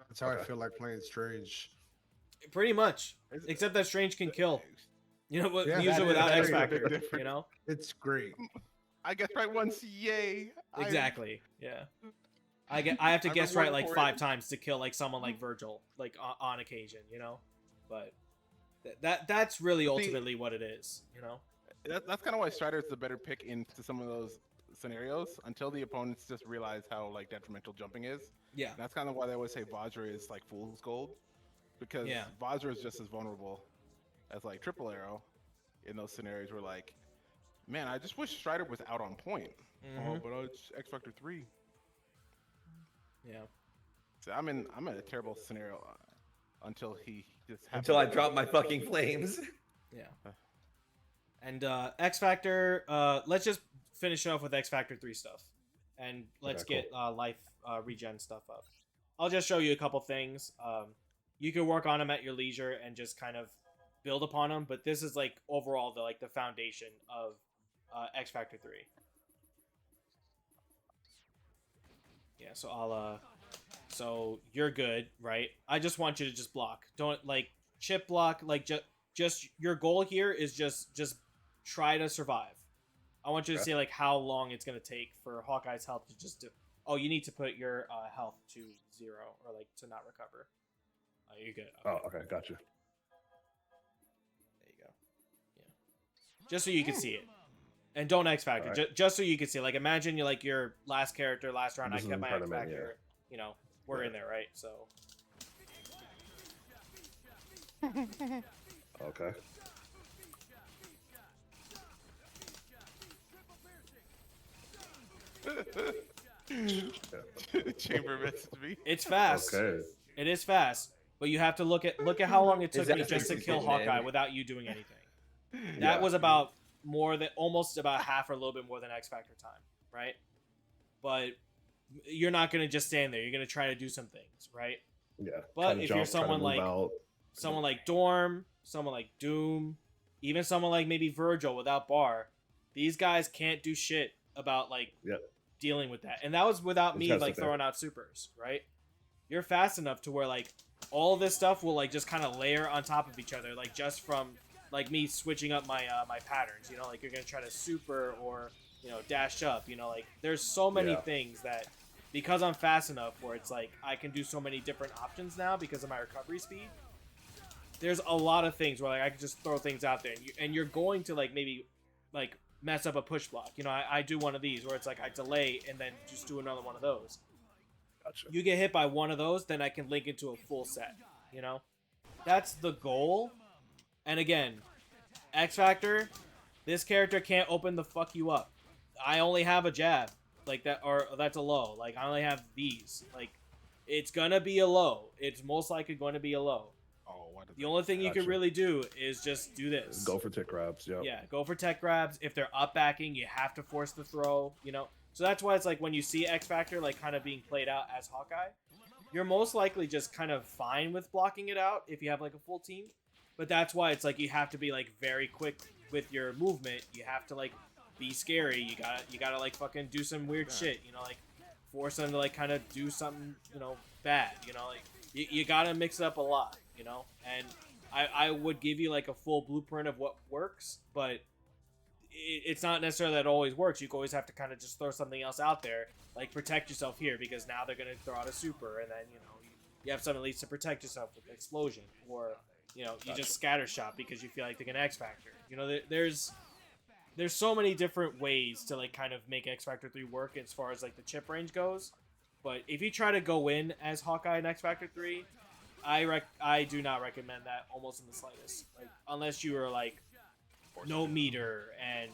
That's how I feel like playing Strange. Pretty much. Except that Strange can kill. Yeah, use it without X very Factor. different. It's great. I guess right once, yay. Exactly. Yeah. I have to I've guess been right waiting like for 5 it. times to kill like someone like Virgil, like on occasion, But that's really ultimately what it is, That's kind of why Strider is the better pick into some of those scenarios until the opponents just realize how, like, detrimental jumping is. Yeah. That's kind of why they always say Vajra is like fool's gold, because Vajra is just as vulnerable as, like, Triple Arrow in those scenarios where, like, man, I just wish Strider was out on point. Oh, but it's X Factor 3. Yeah. So I'm in a terrible scenario until he just Until I drop my fucking flames. Yeah. And X Factor, let's just finish off with X Factor 3 stuff. And let's get life regen stuff up. I'll just show you a couple things. You can work on them at your leisure and just kind of build upon them, but this is like overall the foundation of X Factor 3. Yeah, so I'll so you're good, right? I just want you to just block. Don't like chip block, like just your goal here is just try to survive. I want you to see like how long it's gonna take for Hawkeye's health to just do. Oh, you need to put your health to 0 or like to not recover. You're good. Okay. Oh, okay, gotcha. There you go. Yeah. Just so you can see it. And don't X Factor. Right. Just so you can see. Like, imagine you're like your last character, last round. This I is kept in my X tournament, Factor. You know, we're in there, right? So. Okay. Chamber messaged me. It's fast. Okay. It is fast, but you have to look at how long it took me that just to kill getting in? Hawkeye without you doing anything. Yeah. That was about almost about half or a little bit more than X Factor time, right? But you're not gonna just stand there. You're gonna try to do some things, right? Yeah. But Kinda if jump, you're try to someone move like out. someone like Dorm, someone like Doom, even someone like maybe Virgil without bar, these guys can't do shit about like Yep. dealing with that. And that was without It's me gotta like sit there. throwing out supers, right? You're fast enough to where like all this stuff will like just kind of layer on top of each other, like just from like me switching up my my patterns. You know, like you're gonna try to super or dash up. You know, like there's so many Yeah. things that because I'm fast enough where it's like I can do so many different options now because of my recovery speed. There's a lot of things where like I can just throw things out there, and you're going to like maybe like mess up a push block. You know, I do one of these where it's like I delay and then just do another one of those. Gotcha. You get hit by one of those, then I can link into a full set. You know, that's the goal. And again, X Factor, this character can't open the fuck you up. I only have a jab like that, or that's a low. Like I only have these. Like it's gonna be a low. It's most likely going to be a low. Oh, why did The only thing you can Gotcha. really do is just do this. Go for tick grabs. Yep. Yeah, go for tech grabs. If they're up backing, you have to force the throw, So that's why it's like when you see X Factor like kind of being played out as Hawkeye, you're most likely just kind of fine with blocking it out if you have like a full team. But that's why it's like you have to be like very quick with your movement. You have to like be scary. You gotta like fucking do some weird shit, like force them to like kind of do something, bad, like you gotta mix it up a lot, and I would give you like a full blueprint of what works, but it's not necessarily that it always works. You always have to kind of just throw something else out there, like protect yourself here because now they're gonna throw out a super, and then you have something at least to protect yourself with explosion, or you just scatter shot because you feel like they're gonna X Factor. There's so many different ways to like kind of make X Factor 3 work as far as like the chip range goes. But if you try to go in as Hawkeye in X Factor 3, I do not recommend that almost in the slightest. Like unless you are like no meter and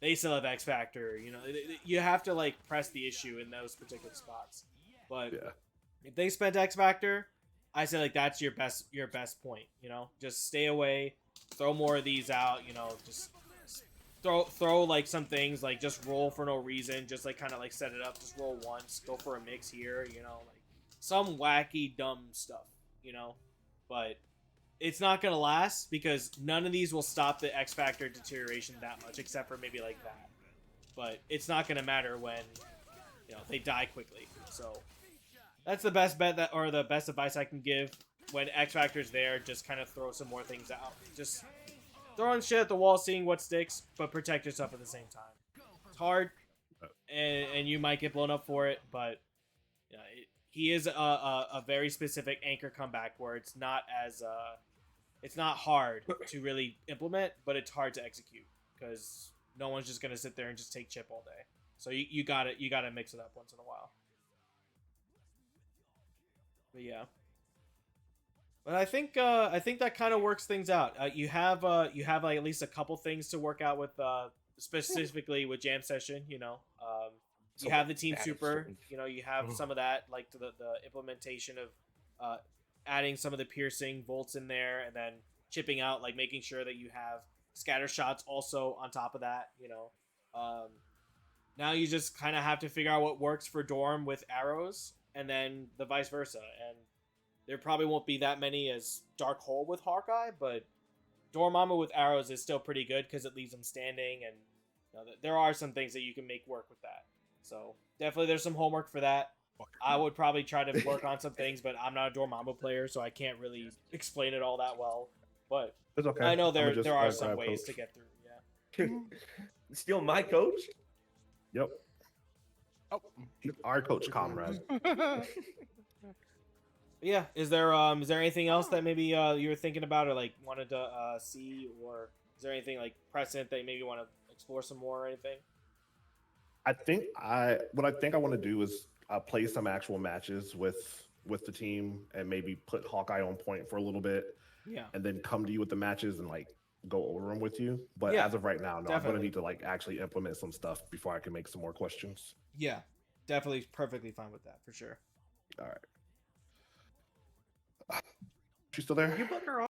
they still have X Factor, you have to like press the issue in those particular spots. But Yeah. if they spent X Factor, I say like that's your best point, just stay away, throw more of these out, just throw like some things, like just roll for no reason, just like kind of like set it up, just roll once, go for a mix here, like some wacky dumb stuff, but it's not gonna last because none of these will stop the X Factor deterioration that much, except for maybe like that. But it's not gonna matter when they die quickly. So that's the best bet or the best advice I can give. When X Factor's there, just kind of throw some more things out. Just throwing shit at the wall, seeing what sticks, but protect yourself at the same time. It's hard, and you might get blown up for it, but he is a very specific anchor comeback where it's not as it's not hard to really implement, but it's hard to execute because no one's just gonna sit there and just take chip all day. So you gotta mix it up once in a while. But yeah. But I think that kind of works things out. You have like at least a couple things to work out with specifically with Jam Session. You have the Team Super. You have some of that, like the implementation of adding some of the piercing volts in there, and then chipping out, like making sure that you have scatter shots also on top of that. Now you just kind of have to figure out what works for Dorm with arrows, and then the vice versa. And there probably won't be that many as Dark Hole with Hawkeye, but Dormammu with arrows is still pretty good because it leaves him standing, and there are some things that you can make work with that. So definitely there's some homework for that. I would probably try to work on some things, but I'm not a Dormammu player, so I can't really explain it all that well. But It's okay. I know there just, are some grab ways coach. to get through. Yeah. Steal my coach? Yep. Oh, Our coach comrade. Yeah. Is there anything else that maybe you were thinking about or like wanted to see, or is there anything like precedent that you maybe want to explore some more or anything? I think I want to do is play some actual matches with the team and maybe put Hawkeye on point for a little bit. Yeah. And then come to you with the matches and like go over them with you. But Yeah, as of right now, no, I'm definitely. gonna need to like actually implement some stuff before I can make some more questions. Yeah. Definitely perfectly fine with that for sure. All right. She's still there? You book her